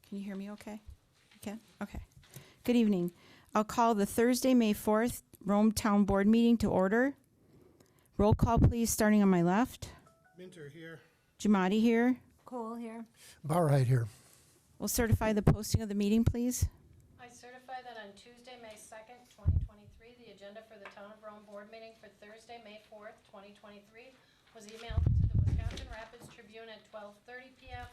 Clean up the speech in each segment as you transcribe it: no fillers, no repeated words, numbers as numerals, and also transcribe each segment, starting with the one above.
Can you hear me okay? You can? Okay. Good evening. I'll call the Thursday, May 4th, Rome Town Board meeting to order. Roll call, please, starting on my left. Minter here. Jamadi here. Cole here. Barrett here. We'll certify the posting of the meeting, please. I certify that on Tuesday, May 2nd, 2023, the agenda for the Town of Rome Board meeting for Thursday, May 4th, 2023 was emailed to the Wisconsin Rapids Tribune at 12:30 p.m.,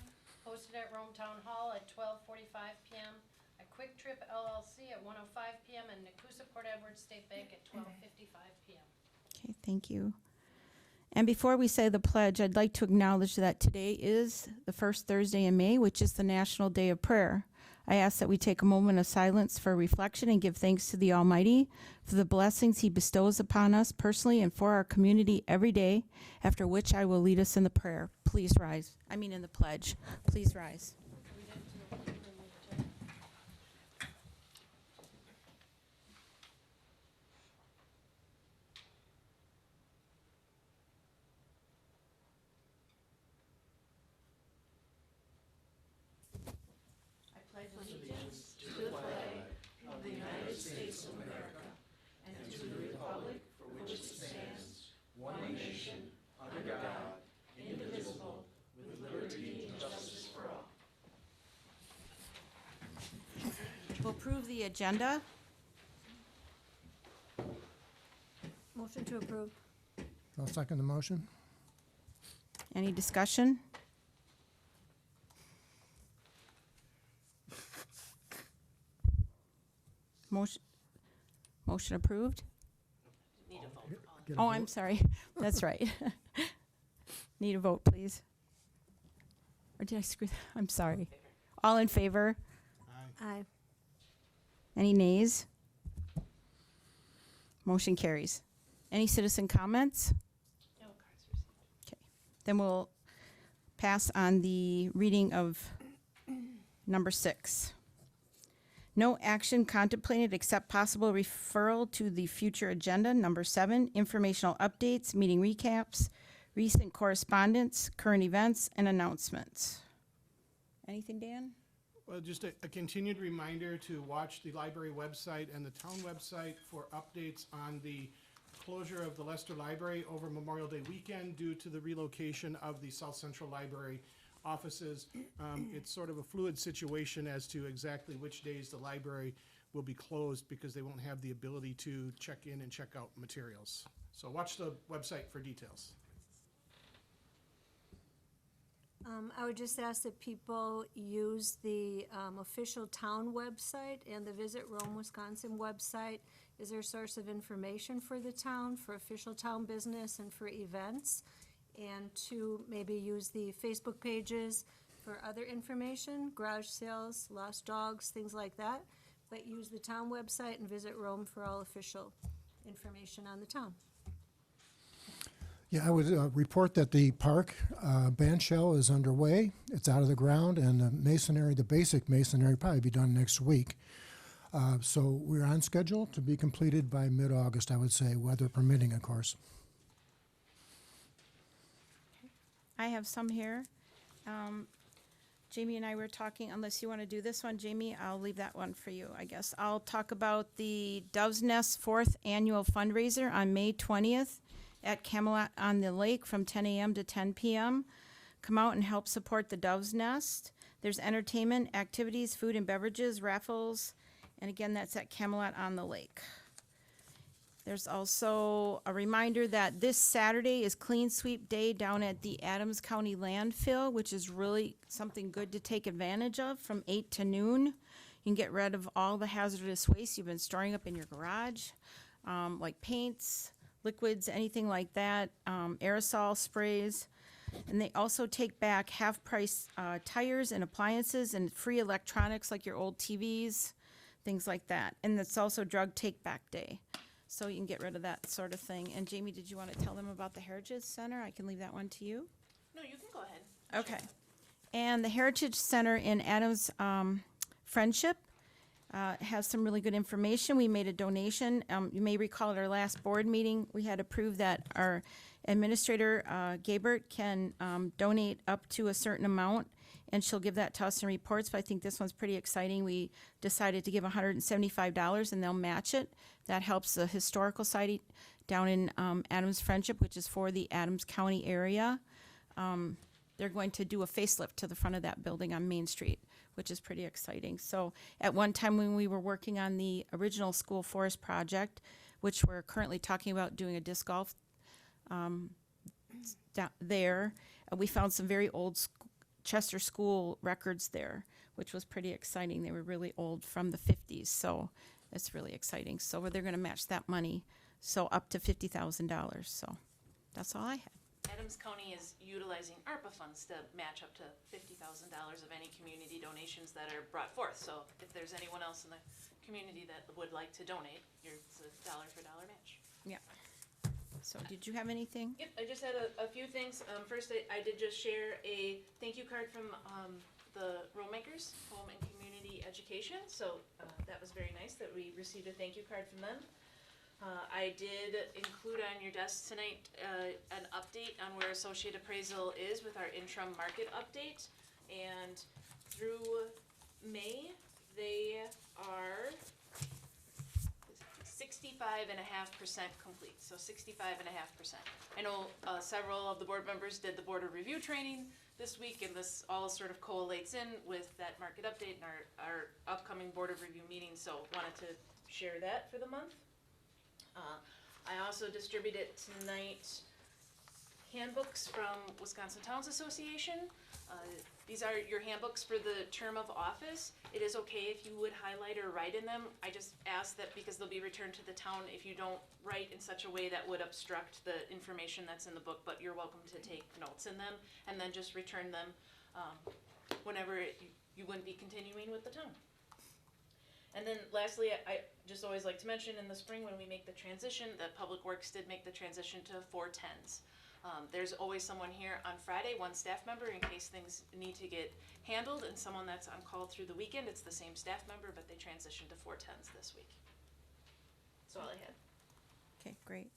posted at Rome Town Hall at 12:45 p.m., at Quick Trip LLC at 1:05 p.m., and Nakusa Port Edward State Bank at 12:55 p.m. Okay, thank you. And before we say the pledge, I'd like to acknowledge that today is the first Thursday in May, which is the National Day of Prayer. I ask that we take a moment of silence for reflection and give thanks to the Almighty for the blessings He bestows upon us personally and for our community every day, after which I will lead us in the prayer. Please rise. In the pledge. Please rise. We did do a remove it. I pledge allegiance to the flag of the United States of America and to the republic for which it stands, one nation, under God, indivisible, with liberty and justice for all. We'll approve the agenda. Motion to approve. I'll second the motion. Any discussion? Motion approved? Get a Oh, vote? I'm sorry. That's right. Need a vote, please. Or did I screw that? I'm sorry. All in favor? Aye. Any nays? Motion carries. Any citizen comments? No cards received. Okay. Then we'll pass on the reading of number 6. No action contemplated except possible referral to the future agenda. Number 7, informational updates, meeting recaps, recent correspondence, current events, and announcements. Anything, Dan? Well, just a continued reminder to watch the library website and the town website for updates on the closure of the Leicester Library over Memorial Day weekend due to the relocation of the South Central Library offices. It's sort of a fluid situation as to exactly which days the library will be closed because they won't have the ability to check in and check out materials. So watch the website for details. I would just ask that people use the official town website and the Visit Rome, Wisconsin website is their source of information for the town, for official town business and for events. And to maybe use the Facebook pages for other information, garage sales, lost dogs, things like that. But use the town website and Visit Rome for all official information on the town. Yeah, I would report that the park band shell is underway. It's out of the ground, and the masonry, the basic masonry, probably be done next week. So we're on schedule to be completed by mid-August, I would say, weather permitting, of course. I have some here. Jamie and I were talking, unless you want to do this one, Jamie, I'll leave that one for you, I guess. I'll talk about the Dove's Nest 4th Annual Fundraiser on May 20th at Camelot on the Lake from 10 a.m. to 10 p.m. Come out and help support the Dove's Nest. There's entertainment, activities, food and beverages, raffles, and again, that's at Camelot on the Lake. There's also a reminder that this Saturday is Clean Sweep Day down at the Adams County landfill, which is really something good to take advantage of from 8 to noon. You can get rid of all the hazardous waste you've been storing up in your garage, like paints, liquids, anything like that, aerosol sprays. And they also take back half-price tires and appliances and free electronics like your old TVs, things like that. And it's also Drug Take Back Day. So you can get rid of that sort of thing. And Jamie, did you want to tell them about the Heritage Center? I can leave that one to you. No, you can go ahead. Okay. And the Heritage Center in Adams Friendship has some really good information. We made a donation. You may recall at our last board meeting, we had approved that our administrator, Gabert, can donate up to a certain amount. and she'll give that to us in reports, but I think this one's pretty exciting. We decided to give $175 and they'll match it. That helps the Historical Society down in Adams Friendship, which is for the Adams County area. They're going to do a facelift to the front of that building on Main Street, which is pretty exciting. So at one time when we were working on the original school forest project, which we're currently talking about doing a disc golf down there, we found some very old Chester school records there, which was pretty exciting. They were really old from the 50s, so it's really exciting. So they're going to match that money, so up to $50,000. So that's all I had. Adams County is utilizing ARPA funds to match up to $50,000 of any community donations that are brought forth. So if there's anyone else in the community that would like to donate, it's a dollar for dollar match. Yeah. So did you have anything? Yep, I just had a few things. First, I did just share a thank you card from the Rollmakers, Home and Community Education. So that was very nice that we received a thank you card from them. I did include on your desk tonight an update on where Associate Appraisal is with our interim market update. And through May, they are 65.5% complete, so 65.5%. I know several of the board members did the board of review training this week, and this all sort of collates in with that market update and our upcoming board of review meeting, so wanted to share that for the month. I also distributed tonight handbooks from Wisconsin Towns Association. These are your handbooks for the term of office. It is okay if you would highlight or write in them. I just ask that because they'll be returned to the town, if you don't write in such a way that would obstruct the information that's in the book, but you're welcome to take notes in them and then just return them whenever you wouldn't be continuing with the town. And then lastly, I just always like to mention in the spring when we make the transition, that Public Works did make the transition to 410s. There's always someone here on Friday, one staff member in case things need to get handled, and someone that's on call through the weekend. It's the same staff member, but they transitioned to 410s this week. That's all I had. Okay, great.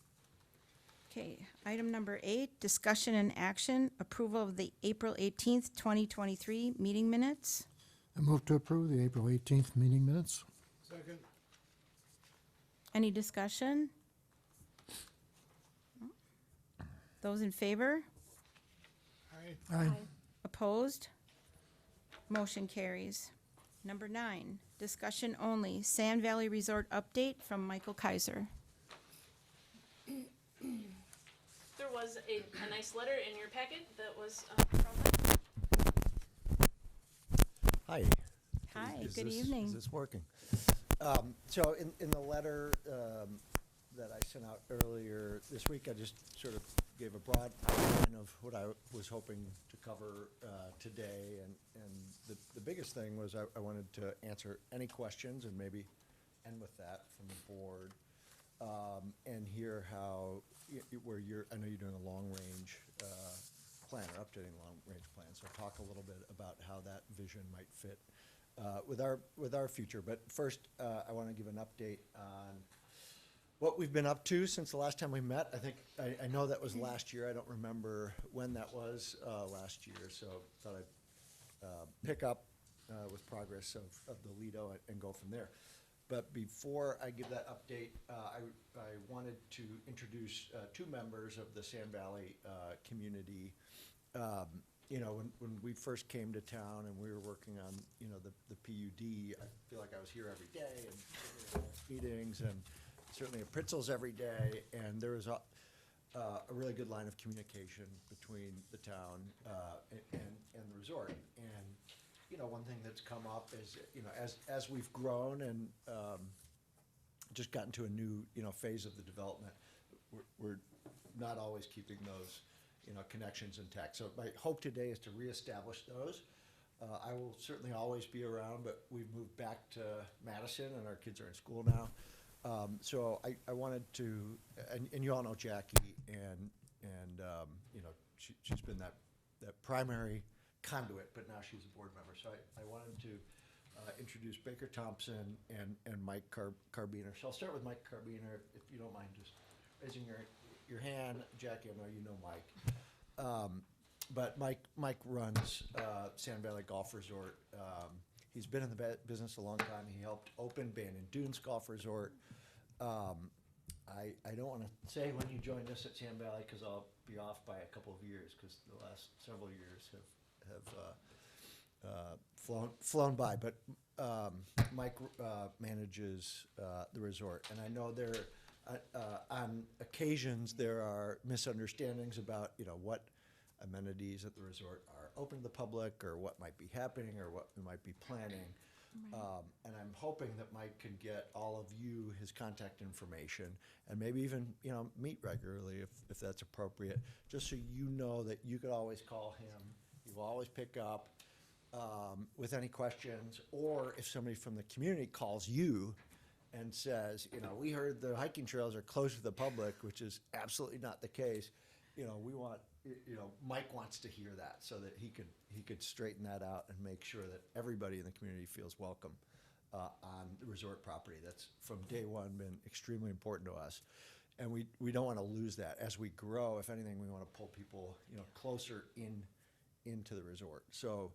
Okay, item number 8, discussion and action, approval of the April 18th, 2023 meeting minutes. I move to approve the April 18th meeting minutes. Second. Any discussion? Those in favor? Aye. Aye. Opposed? Motion carries. Number 9, discussion only, Sand Valley Resort update from Michael Kaiser. There was a nice letter in your packet that was from Mike. Hi. Hi, Is good this- evening. Is this working? So in the letter that I sent out earlier this week, I just sort of gave a broad outline of what I was hoping to cover today. And the biggest thing was I wanted to answer any questions and maybe end with that from the board. And hear how, where I know you're doing a long-range plan, or updating long-range plan. So talk a little bit about how that vision might fit with our future. But first, I want to give an update on what we've been up to since the last time we met. I think, I know that was last year. I don't remember when that was last year. So thought I'd pick up with progress of the Lido and go from there. But before I give that update, I wanted to introduce two members of the Sand Valley community. You know, when we first came to town and we were working on, you know, the PUD, I feel like I was here every day and meetings, and certainly at Pritzel's every day. And there was a really good line of communication between the town and the resort. And you know, one thing that's come up is, you know, as we've grown and just gotten to a new, you know, phase of the development, we're not always keeping those, you know, connections intact. So my hope today is to reestablish those. I will certainly always be around, but we've moved back to Madison and our kids are in school now. So I wanted to, and you all know Jackie, and you know, she's been that primary conduit, but now she's a board member. So I wanted to introduce Baker Thompson and Mike Carbiner. So I'll start with Mike Carbiner, if you don't mind just raising your hand. Jackie, I know you know Mike. But Mike runs Sand Valley Golf Resort. He's been in the business a long time. He helped open Bandon Dunes Golf Resort. I don't want to say when he joined us at Sand Valley because I'll be off by a couple of years because the last several years have flown by. But Mike manages the resort, and I know there on occasions there are misunderstandings about what amenities at the resort are open to the public or what might be happening or what we might be planning. And I'm hoping that Mike can get all of you his contact information and maybe even, meet regularly if that's appropriate, just so you know that you could always call him. He will always pick up with any questions, or if somebody from the community calls you and says, we heard the hiking trails are closed to the public, which is absolutely not the case. We want, Mike wants to hear that so that he could straighten that out and make sure that everybody in the community feels welcome on the resort property. That's from day one been extremely important to us. And we don't want to lose that. As we grow, if anything, we want to pull people, closer into the resort. So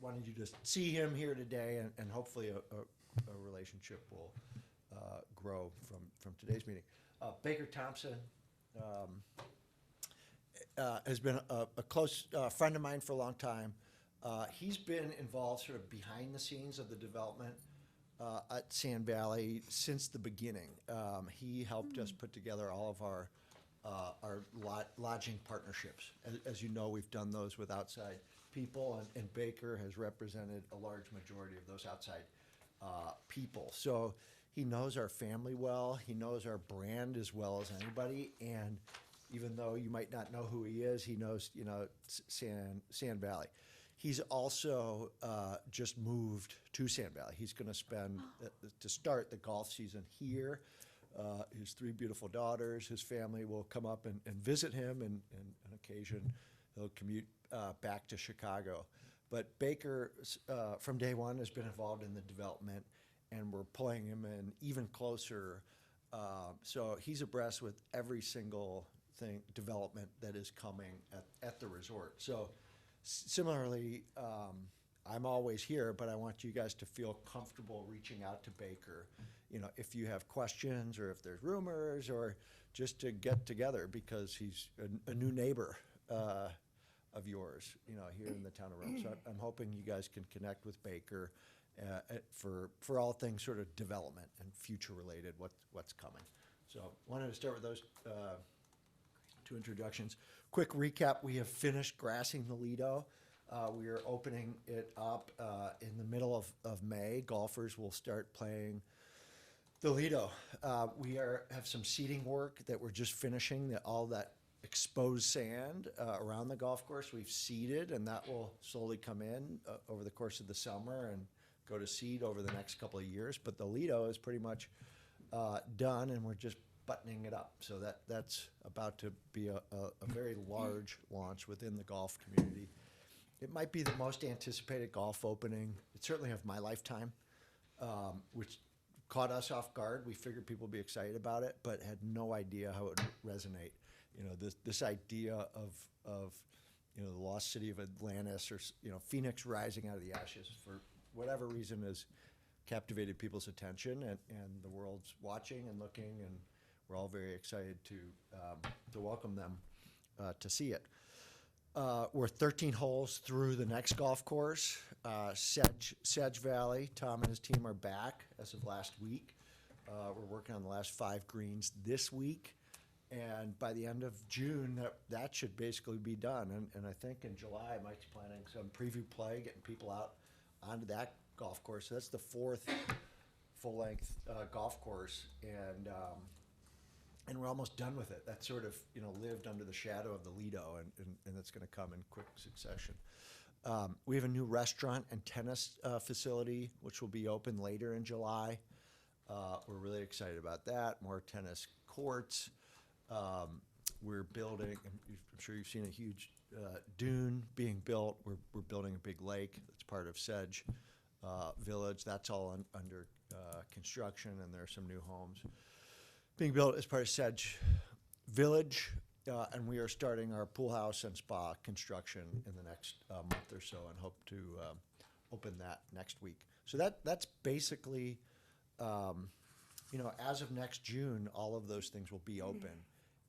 wanted you to see him here today, and hopefully a relationship will grow from today's meeting. Baker Thompson has been a close friend of mine for a long time. He's been involved sort of behind the scenes of the development at Sand Valley since the beginning. He helped us put together all of our lodging partnerships. As you know, we've done those with outside people, and Baker has represented a large majority of those outside people. So he knows our family well. He knows our brand as well as anybody. And even though you might not know who he is, he knows, Sand Valley. He's also just moved to Sand Valley. He's going to spend, to start the golf season here. His 3 beautiful daughters, his family will come up and visit him, and on occasion he'll commute back to Chicago. But Baker, from day one, has been involved in the development, and we're pulling him in even closer. So he's abreast with every single development that is coming at the resort. So similarly, I'm always here, but I want you guys to feel comfortable reaching out to Baker, if you have questions or if there's rumors, or just to get together, because he's a new neighbor of yours, here in the town of Rome. So I'm hoping you guys can connect with Baker for all things sort of development and future related, what's coming. So wanted to start with those 2 introductions. Quick recap: we have finished grassing the Lido. We are opening it up in the middle of May. Golfers will start playing the Lido. We have some seeding work that we're just finishing. All that exposed sand around the golf course we've seeded, and that will slowly come in over the course of the summer and go to seed over the next couple of years. But the Lido is pretty much done, and we're just buttoning it up. So that's about to be a very large launch within the golf community. It might be the most anticipated golf opening, it's certainly of my lifetime, which caught us off guard. We figured people would be excited about it, but had no idea how it would resonate. This idea of the lost city of Atlantis, or Phoenix rising out of the ashes, for whatever reason, has captivated people's attention, and the world's watching and looking, and we're all very excited to welcome them to see it. We're 13 holes through the next golf course, Sedge Valley. Tom and his team are back as of last week. We're working on the last 5 greens this week, and by the end of June, that should basically be done. And I think in July, Mike's planning some preview play, getting people out onto that golf course. So that's the 4th full-length golf course, and we're almost done with it. That sort of lived under the shadow of the Lido, and it's going to come in quick succession. We have a new restaurant and tennis facility, which will be open later in July. We're really excited about that. More tennis courts. We're building, I'm sure you've seen a huge dune being built. We're building a big lake that's part of Sedge Village. That's all under construction, and there are some new homes being built as part of Sedge Village. And we are starting our pool house and spa construction in the next month or so, and hope to open that next week. So that's basically, as of next June, all of those things will be open.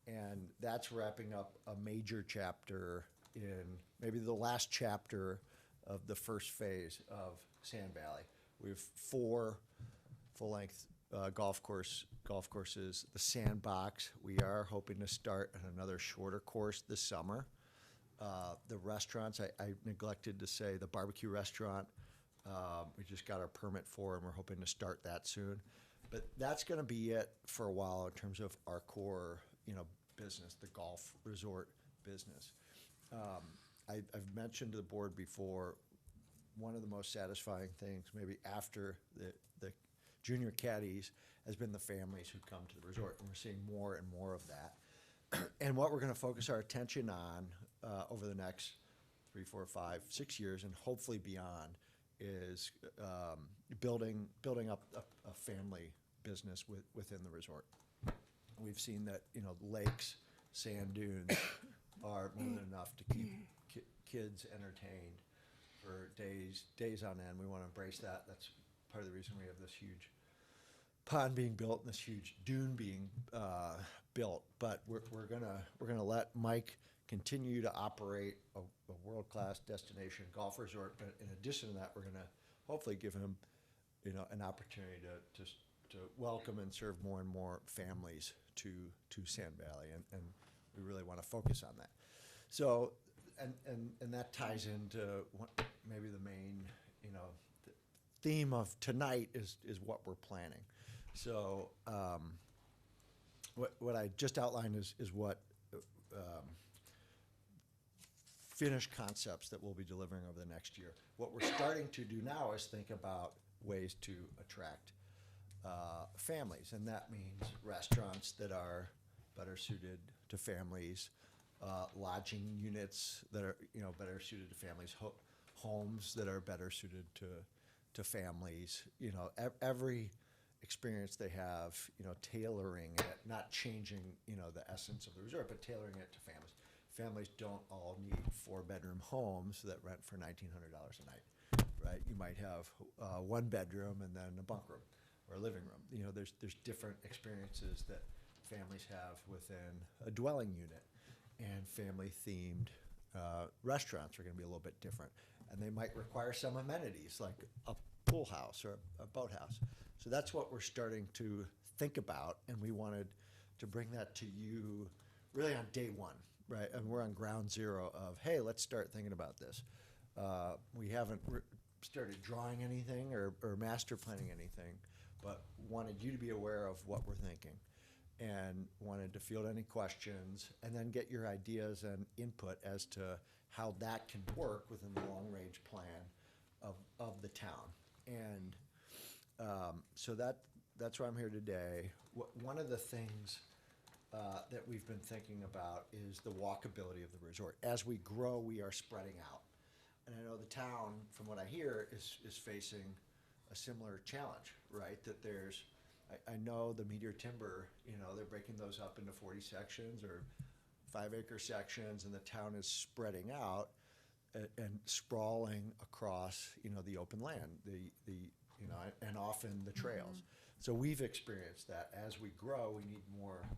And that's wrapping up a major chapter in maybe the last chapter of the first phase of Sand Valley. We have 4 full-length golf courses. The Sandbox, we are hoping to start at another shorter course this summer. The restaurants, I neglected to say, the barbecue restaurant, we just got our permit for, and we're hoping to start that soon. But that's going to be it for a while in terms of our core, business, the golf resort business. I've mentioned to the board before, one of the most satisfying things, maybe after the junior caddies, has been the families who come to the resort, and we're seeing more and more of that. And what we're going to focus our attention on over the next 3, 4, 5, 6 years, and hopefully beyond, is building up a family business within the resort. We've seen that lakes, sand dunes are more than enough to keep kids entertained for days on end. We want to embrace that. That's part of the reason we have this huge pond being built and this huge dune being built. But we're gonna let Mike continue to operate a world-class destination golf resort. But in addition to that, we're gonna hopefully give him an opportunity to welcome and serve more and more families to Sand Valley, and we really want to focus on that. So, and that ties into maybe the main, the theme of tonight is what we're planning. So, what I just outlined is what finished concepts that we'll be delivering over the next year. What we're starting to do now is think about ways to attract families, and that means restaurants that are better suited to families, lodging units that are better suited to families, homes that are better suited to families. Every experience they have, tailoring it, not changing the essence of the resort, but tailoring it to families. Families don't all need 4-bedroom homes that rent for $1,900 a night, right? You might have 1 bedroom and then a bunk room or a living room. There's different experiences that families have within a dwelling unit, and family-themed restaurants are going to be a little bit different, and they might require some amenities like a pool house or a boathouse. So that's what we're starting to think about, and we wanted to bring that to you really on day one, right? And we're on ground zero of, hey, let's start thinking about this. We haven't started drawing anything or master planning anything, but wanted you to be aware of what we're thinking, and wanted to field any questions and then get your ideas and input as to how that can work within the long-range plan of the town. And so that's why I'm here today. One of the things that we've been thinking about is the walkability of the resort. As we grow, we are spreading out. And I know the town, from what I hear, is facing a similar challenge, right? That I know the Meteor Timber, they're breaking those up into 40 sections or 5-acre sections, and the town is spreading out and sprawling across, the open land, and often the trails. So we've experienced that. As we grow, we need more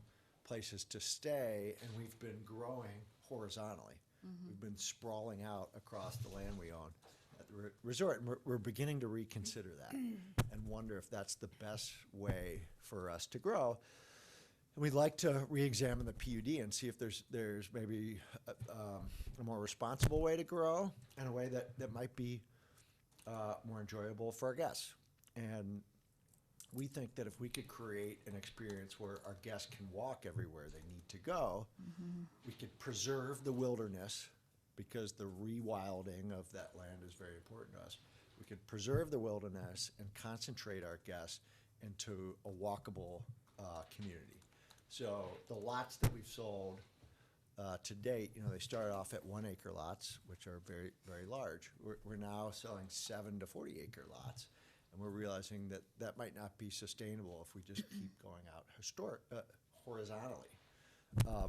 places to stay, and we've been growing horizontally. We've been sprawling out across the land we own at the resort, and we're beginning to reconsider that and wonder if that's the best way for us to grow. And we'd like to re-examine the PUD and see if there's maybe a more responsible way to grow, and a way that might be more enjoyable for our guests. And we think that if we could create an experience where our guests can walk everywhere they need to go, we could preserve the wilderness, because the rewilding of that land is very important to us. We could preserve the wilderness and concentrate our guests into a walkable community. So the lots that we've sold to date, they started off at 1-acre lots, which are very, very large. We're now selling 7 to 40-acre lots. And we're realizing that might not be sustainable if we just keep going out horizontally.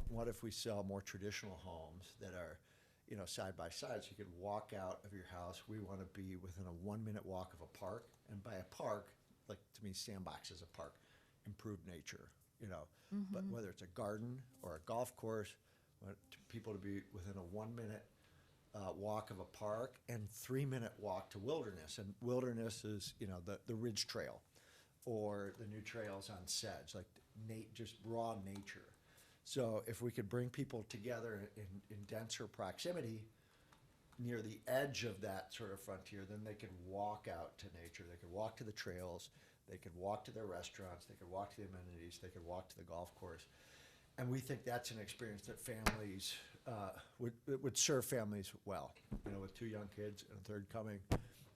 What if we sell more traditional homes that are, you know, side by side, so you could walk out of your house? We want to be within a 1-minute walk of a park, and by a park, like, to me, Sandbox is a park, improved nature, you know. But whether it's a garden or a golf course, want people to be within a 1-minute walk of a park and 3-minute walk to wilderness. And wilderness is, you know, the Ridge Trail or the new trails on Sedge, like just raw nature. So if we could bring people together in denser proximity near the edge of that sort of frontier, then they could walk out to nature. They could walk to the trails. They could walk to their restaurants. They could walk to the amenities. They could walk to the golf course. And we think that's an experience that families would serve families well. You know, with 2 young kids and a third coming,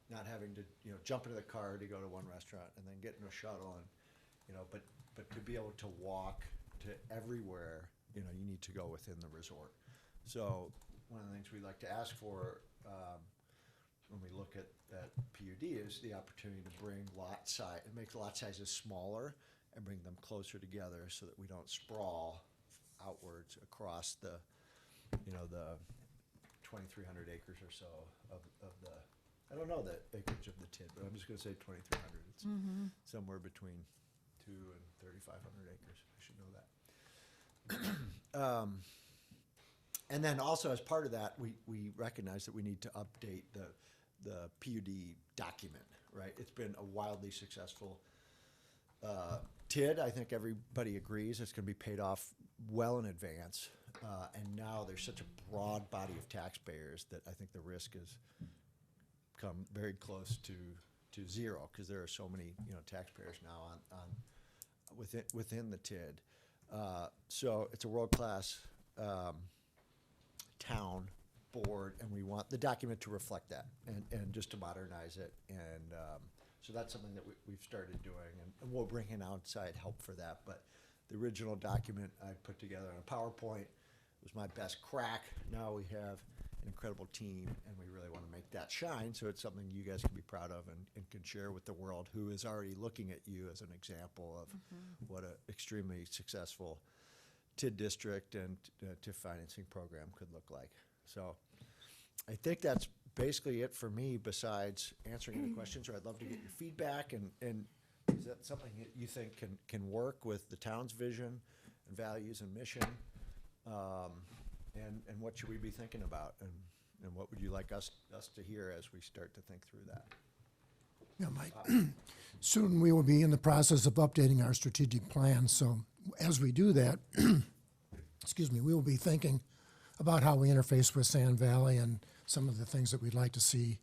not having to, you know, jump into the car to go to one restaurant and then get in a shuttle, and, you know, but to be able to walk to everywhere, you know, you need to go within the resort. So one of the things we like to ask for when we look at PUD is the opportunity to bring lot size, it makes lot sizes smaller and bring them closer together so that we don't sprawl outwards across the, you know, the 2,300 acres or so of the, I don't know the acreage of the TID, but I'm just gonna say 2,300. It's somewhere between 2 and 3,500 acres. I should know that. And then also as part of that, we recognize that we need to update the PUD document, right? It's been a wildly successful TID. I think everybody agrees it's going to be paid off well in advance. And now there's such a broad body of taxpayers that I think the risk has come very close to zero, because there are so many, you know, taxpayers now on within the TID. So it's a world-class town board, and we want the document to reflect that and just to modernize it. And so that's something that we've started doing, and we'll bring in outside help for that. But the original document I put together on a PowerPoint was my best crack. Now we have an incredible team, and we really want to make that shine, so it's something you guys can be proud of and can share with the world, who is already looking at you as an example of what an extremely successful TID district and TIF financing program could look like. So I think that's basically it for me, besides answering any questions, or I'd love to get your feedback, and is that something that you think can work with the town's vision and values and mission? And what should we be thinking about, and what would you like us to hear as we start to think through that? Yeah, Mike. Soon we will be in the process of updating our strategic plan. So as we do that, excuse me, we will be thinking about how we interface with Sand Valley and some of the things that we'd like to see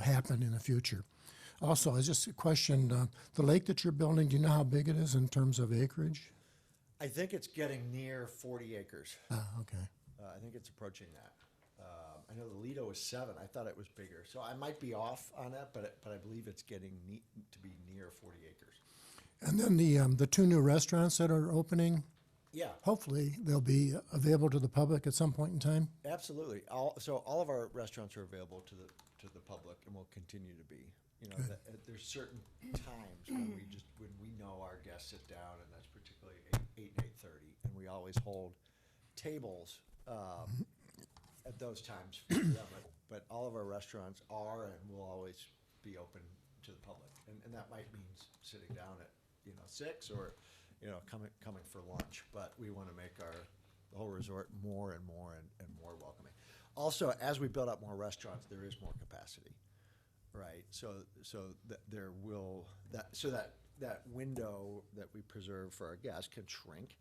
happen in the future. Also, I just questioned the lake that you're building. Do you know how big it is in terms of acreage? I think it's getting near 40 acres. Okay. I think it's approaching that. I know the Lido is 7. I thought it was bigger, so I might be off on that, but I believe it's getting to be near 40 acres. And then the 2 new restaurants that are opening, Yeah, hopefully they'll be available to the public at some point in time. absolutely. So all of our restaurants are available to the public, and will continue to be. You know, there's certain times when we know our guests sit down, and that's particularly 8 and 8:30, and we always hold tables at those times for them. But all of our restaurants are and will always be open to the public, and that might mean sitting down at 6, or coming for lunch. But we want to make the whole resort more and more and more welcoming. Also, as we build up more restaurants, there is more capacity, right? So that that window that we preserve for our guests can shrink,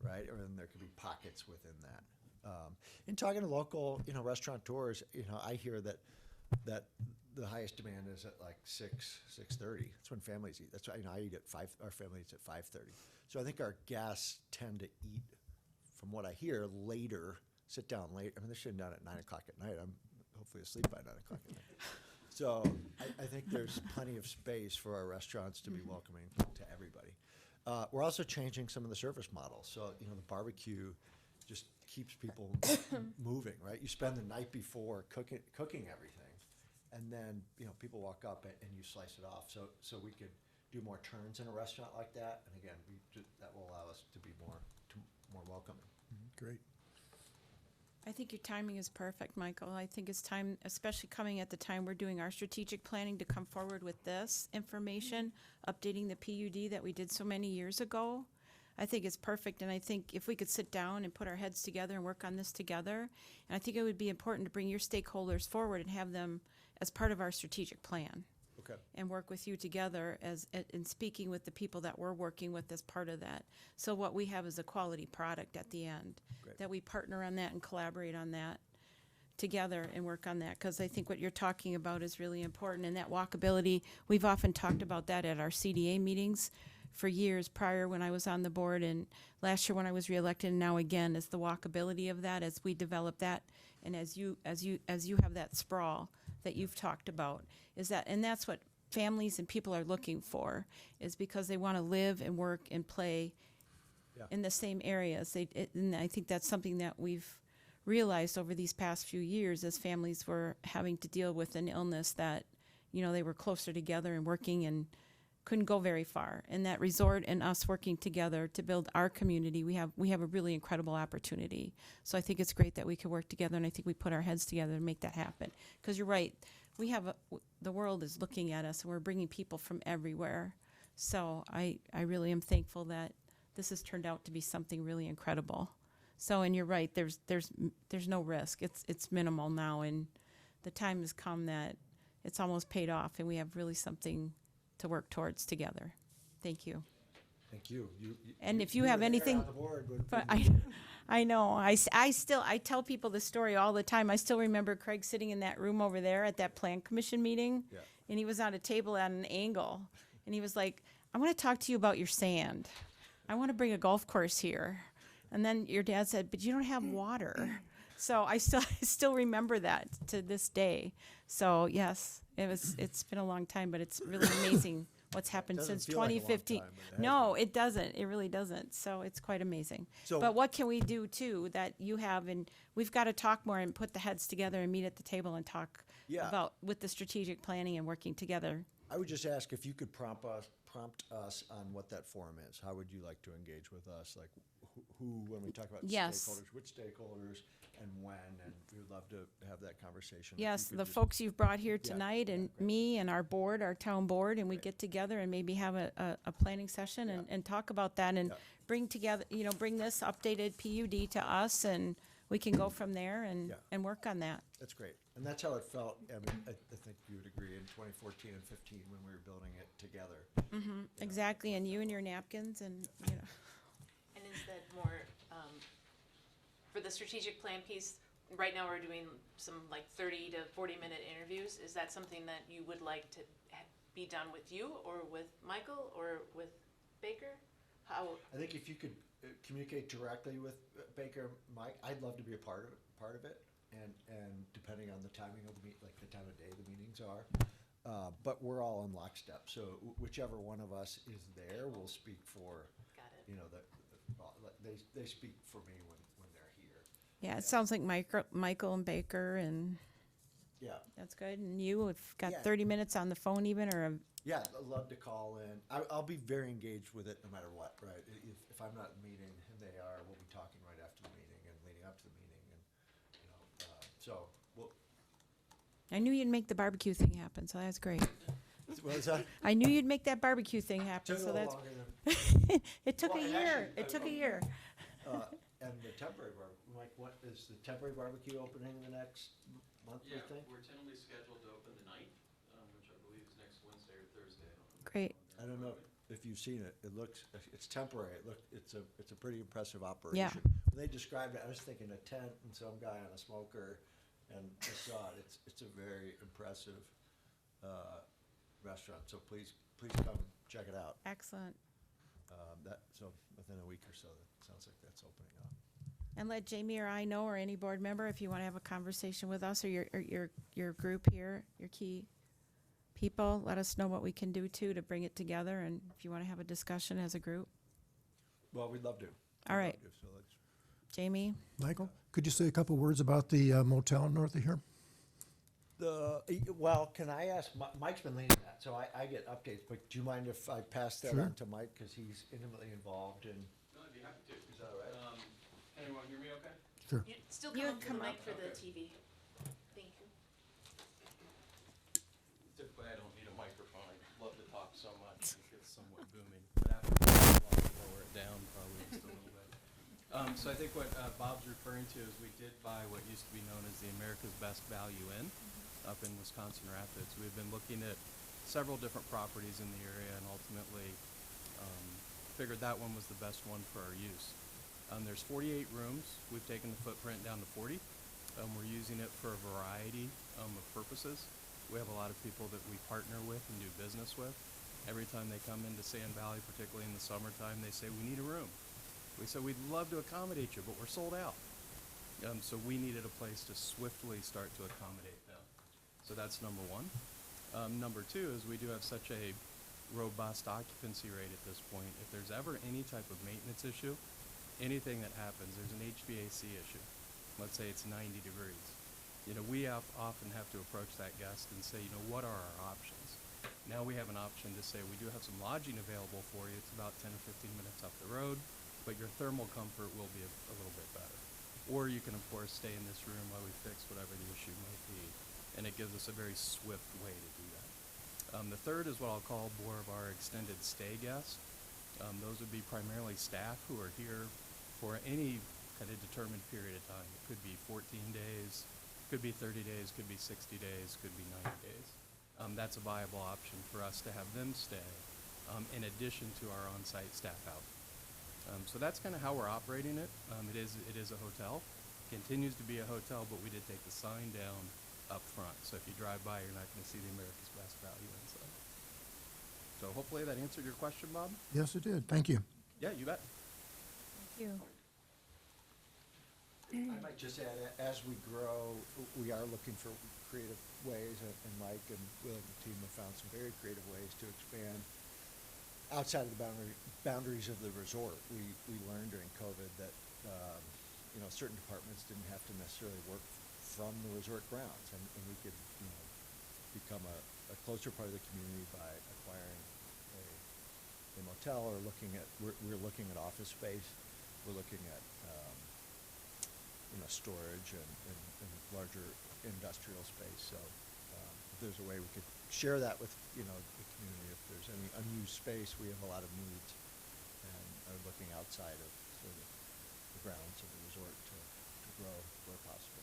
right? Or then there could be pockets within that. In talking to local, restaurateurs, I hear that the highest demand is at like 6:30. That's when families eat. That's why I eat at 5. Our family eats at 5:30. So I think our guests tend to eat, from what I hear, later. Sit down late. I mean, they're sitting down at 9 o'clock at night. I'm hopefully asleep by 9 o'clock at night. So I think there's plenty of space for our restaurants to be welcoming to everybody. We're also changing some of the service models. So, the barbecue just keeps people moving, right? You spend the night before cooking everything, and then, people walk up and you slice it off. So we could do more turns in a restaurant like that. And again, that will allow us to be more welcoming. Great. I think your timing is perfect, Michael. I think it's time, especially coming at the time we're doing our strategic planning, to come forward with this information, updating the PUD that we did so many years ago. I think it's perfect, and I think if we could sit down and put our heads together and work on this together, and I think it would be important to bring your stakeholders forward and have them as part of our strategic plan. Okay. And work with you together in speaking with the people that we're working with as part of that. So what we have is a quality product at the end. Great. That we partner on that and collaborate on that together and work on that. Because I think what you're talking about is really important. And that walkability, we've often talked about that at our CDA meetings for years prior when I was on the board, and last year when I was reelected, and now again, is the walkability of that as we develop that, and as you have that sprawl that you've talked about, is that, and that's what families and people are looking for, is because they want to live and work and play Yeah. in the same areas. And I think that's something that we've realized over these past few years as families were having to deal with an illness that, they were closer together and working and couldn't go very far. And that resort and us working together to build our community, we have a really incredible opportunity. So I think it's great that we could work together, and I think we put our heads together to make that happen. Because you're right, the world is looking at us, and we're bringing people from everywhere. So I really am thankful that this has turned out to be something really incredible. So, and you're right, there's no risk. It's minimal now, and the time has come that it's almost paid off, and we have really something to work towards together. Thank you. Thank you. And if you were have there anything- on the board when- But I know, I tell people the story all the time. I still remember Craig sitting in that room over there at that plan commission meeting. Yeah. And he was on a table at an angle, and he was like, I want to talk to you about your sand. I want to bring a golf course here. And then your dad said, but you don't have water. So I still remember that to this day. So yes, it's been a long time, but it's really amazing what's happened Doesn't since feel like a long 2015. time, but it has No, it doesn't. It really doesn't. So it's quite amazing. So- But what can we do too that you have, and we've got to talk more and put the heads together and meet at the table and talk Yeah. about with the strategic planning and working together. I would just ask if you could prompt us on what that forum is. How would you like to engage with us? Like who when we talk about Yes. stakeholders, which stakeholders and when, and we would love to have that conversation. If Yes, you could the just- folks you've brought here Yeah, tonight, yeah, and great. me and our board, our town board, and we Great. get together and maybe have a planning session and talk about that and Yeah. bring together, bring this updated PUD to us, and we can go from there Yeah. and work on that. That's great. And that's how it felt. I mean, I think you would agree in 2014 and 15 when we were building it together. Exactly, and you and your napkins and, And is that more, for the strategic plan piece, right now we're doing some like 30 to 40-minute interviews. Is that something that you would like to be done with you or with Michael or with Baker? How, I think if you could communicate directly with Baker, Mike, I'd love to be a part of it. And depending on the timing of the like the time of day the meetings are. But we're all in lockstep. So whichever one of us is there will speak for, got it. they speak for me when they're here. yeah, it sounds like Michael and Baker, and Yeah. that's good. And you have got Yeah. 30 minutes on the phone even, or Yeah, I'd love to call in. I'll be very engaged with it no matter what, right? If I'm not in the meeting and they are, we'll be talking right after the meeting and leading up to the meeting and, so, we'll, I knew you'd make the barbecue thing happen, so that's great. what is that? I knew you'd make that barbecue thing happen, Took a so little that's, longer than, it took Well, a and year. actually, It took a year. and the temporary Mike, what is the temporary barbecue opening the next month, you Yeah, think? we're tentatively scheduled to open the 9th, which I believe is next Wednesday or Thursday. I don't know. Great. I don't know if you've seen it. It looks, it's temporary. It's a pretty impressive operation. When they described it, I was thinking a tent and some guy on a smoker, and I saw it. It's a very impressive restaurant. So please come check it out. Excellent. So within a week or so, that sounds like that's opening up. And let Jamie or I know, or any board member, if you want to have a conversation with us or your group here, your key people, let us know what we can do too to bring it together, and if you want to have a discussion as a group. Well, we'd love to. All right. We'd love to, so let's- Jamie? Michael, could you say a couple words about the motel north of here? Well, can I ask, Mike's been leading that, so I get updates, but do you mind if I pass that Sure. on to Mike, because he's intimately involved in, No, I'd be happy to. is that all right? everyone hear me okay? Sure. You still You come up to come the mic up. for the Okay. TV. Thank you. Typically, I don't need a microphone. I love to talk so much. It gets somewhat booming. But after that, I'll lower it down probably just a little bit. So I think what Bob's referring to is we did buy what used to be known as the America's Best Value Inn up in Wisconsin Rapids. We've been looking at several different properties in the area and ultimately figured that one was the best one for our use. There's 48 rooms. We've taken the footprint down to 40. We're using it for a variety of purposes. We have a lot of people that we partner with and do business with. Every time they come into Sand Valley, particularly in the summertime, they say, we need a room. We said, we'd love to accommodate you, but we're sold out. So we needed a place to swiftly start to accommodate them. So that's number one. Number two is we do have such a robust occupancy rate at this point. If there's ever any type of maintenance issue, anything that happens, there's an HVAC issue. Let's say it's 90 degrees. We often have to approach that guest and say, what are our options? Now we have an option to say, we do have some lodging available for you. It's about 10 or 15 minutes up the road, but your thermal comfort will be a little bit better. Or you can, of course, stay in this room while we fix whatever the issue might be. And it gives us a very swift way to do that. The third is what I'll call more of our extended stay guests. Those would be primarily staff who are here for any kind of determined period of time. It could be 14 days, could be 30 days, could be 60 days, could be 90 days. That's a viable option for us to have them stay in addition to our on-site staff out. So that's kind of how we're operating it. It is a hotel, continues to be a hotel, but we did take the sign down up front. So if you drive by, you're not going to see the America's Best Value inside. So hopefully that answered your question, Bob? Yes, it did. Thank you. Yeah, you bet. Thank you. I might just add, as we grow, we are looking for creative ways, and Mike and Will and the team have found some very creative ways to expand outside of the boundaries of the resort. We learned during COVID that, certain departments didn't have to necessarily work from the resort grounds, and we could, become a closer part of the community by acquiring a motel or we're looking at office space. We're looking at, storage and larger industrial space. So if there's a way we could share that with, the community, if there's any unused space, we have a lot of needs and are looking outside of sort of the grounds of the resort to grow where possible.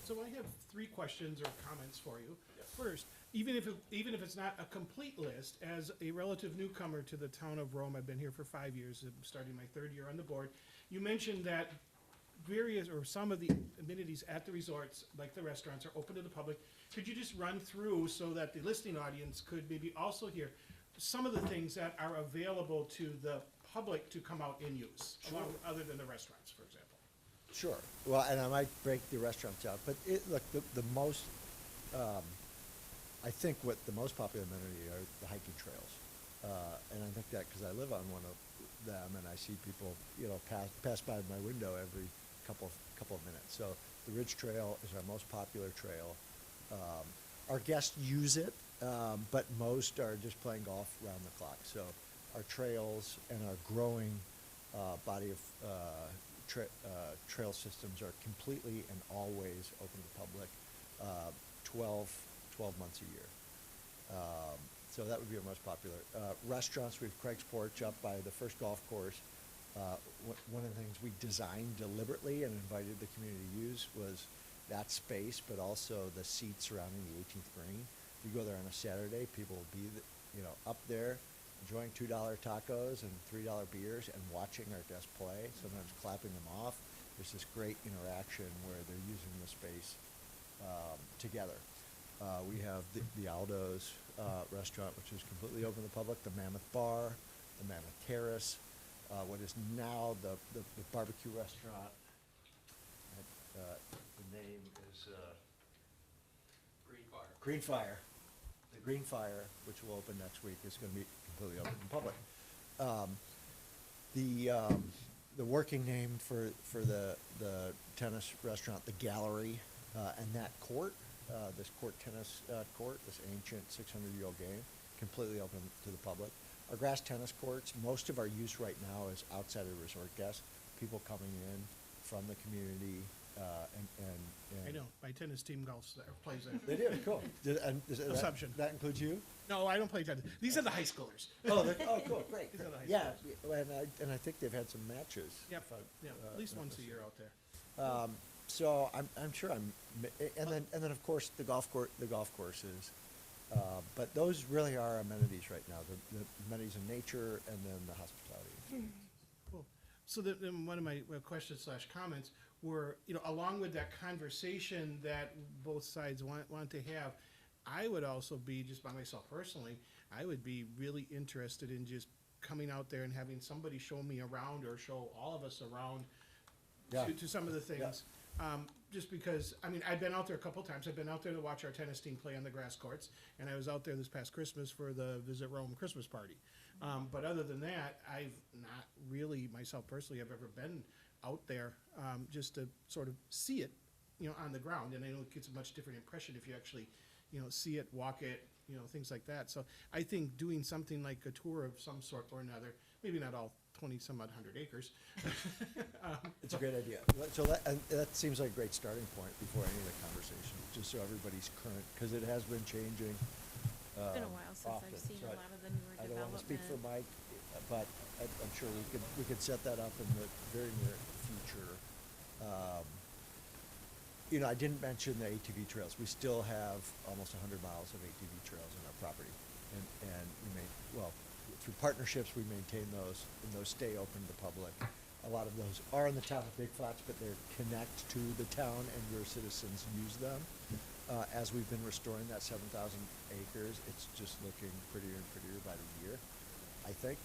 So I have 3 questions or comments for you. First, even if it's not a complete list, as a relative newcomer to the town of Rome, I've been here for 5 years, I'm starting my 3rd year on the board. You mentioned that various or some of the amenities at the resorts, like the restaurants, are open to the public. Could you just run through so that the listening audience could maybe also hear some of the things that are available to the public to come out and use, other than the restaurants, for example? Sure. Well, and I might break the restaurants out, but the most, I think what the most popular amenity are the hiking trails. And I think that because I live on one of them and I see people, pass by my window every couple of minutes. So the Ridge Trail is our most popular trail. Our guests use it, but most are just playing golf around the clock. So our trails and our growing body of trail systems are completely and always open to the public 12 months a year. So that would be our most popular. Restaurants, we have Craig's Porch up by the first golf course. One of the things we designed deliberately and invited the community to use was that space, but also the seats surrounding the 18th green. If you go there on a Saturday, people will be, up there enjoying $2 tacos and $3 beers and watching our guests play, sometimes clapping them off. There's this great interaction where they're using the space together. We have the Aldo's restaurant, which is completely open to the public, the Mammoth Bar, the Mammoth Terrace, what is now the barbecue restaurant. The name is Green Fire. Green Fire. The Green Fire, which will open next week, is going to be completely open to the public. The working name for the tennis restaurant, the Gallery, and that court, this tennis court, this ancient 600-year-old game, completely open to the public. Our grass tennis courts, most of our use right now is outside of the resort guests. people coming in from the community, and. I know, my tennis team golfs there, plays there. They do, cool. Assumption. That includes you? No, I don't play tennis. These are the high schoolers. Oh, cool, great. These are the high Yeah, and I think they've had some matches. Yep, yeah, at least not once a this year out there. So I'm sure and then of course the golf courses, but those really are amenities right now. The amenities of nature and then the hospitality. Cool. So then one of my questions / comments were, along with that conversation that both sides want to have, I would also be, just by myself personally, I would be really interested in just coming out there and having somebody show me around or show all of us around Yeah. to some of the things. Just because, I've been out there a couple times. I've been out there to watch our tennis team play on the grass courts, and I was out there this past Christmas for the Visit Rome Christmas party. But other than that, I've not really, myself personally, have ever been out there just to sort of see it, on the ground. And I know it gets a much different impression if you actually, see it, walk it, things like that. So I think doing something like a tour of some sort or another, maybe not all 20-some-odd hundred acres. It's a great idea. So that seems like a great starting point before any of the conversation, just so everybody's current, because it has been changing. It's been a while since often. I've seen So a lot of the newer I don't want to speak for development. Mike, but I'm sure we could set that up in the very near future. I didn't mention the ATV trails. We still have almost 100 miles of ATV trails in our property. And through partnerships, we maintain those, and those stay open to the public. A lot of those are in the town of Big Flats, but they connect to the town, and your citizens use them. As we've been restoring that 7,000 acres, it's just looking prettier and prettier by the year, I think.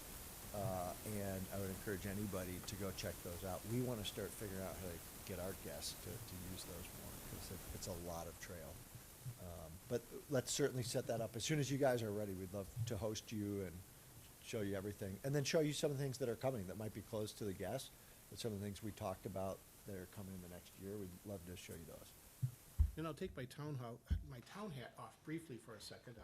And I would encourage anybody to go check those out. We want to start figuring out how to get our guests to use those more, because it's a lot of trail. But let's certainly set that up. As soon as you guys are ready, we'd love to host you and show you everything. And then show you some of the things that are coming that might be closed to the guests, but some of the things we talked about that are coming in the next year. We'd love to show you those. And I'll take my town hat off briefly for a second.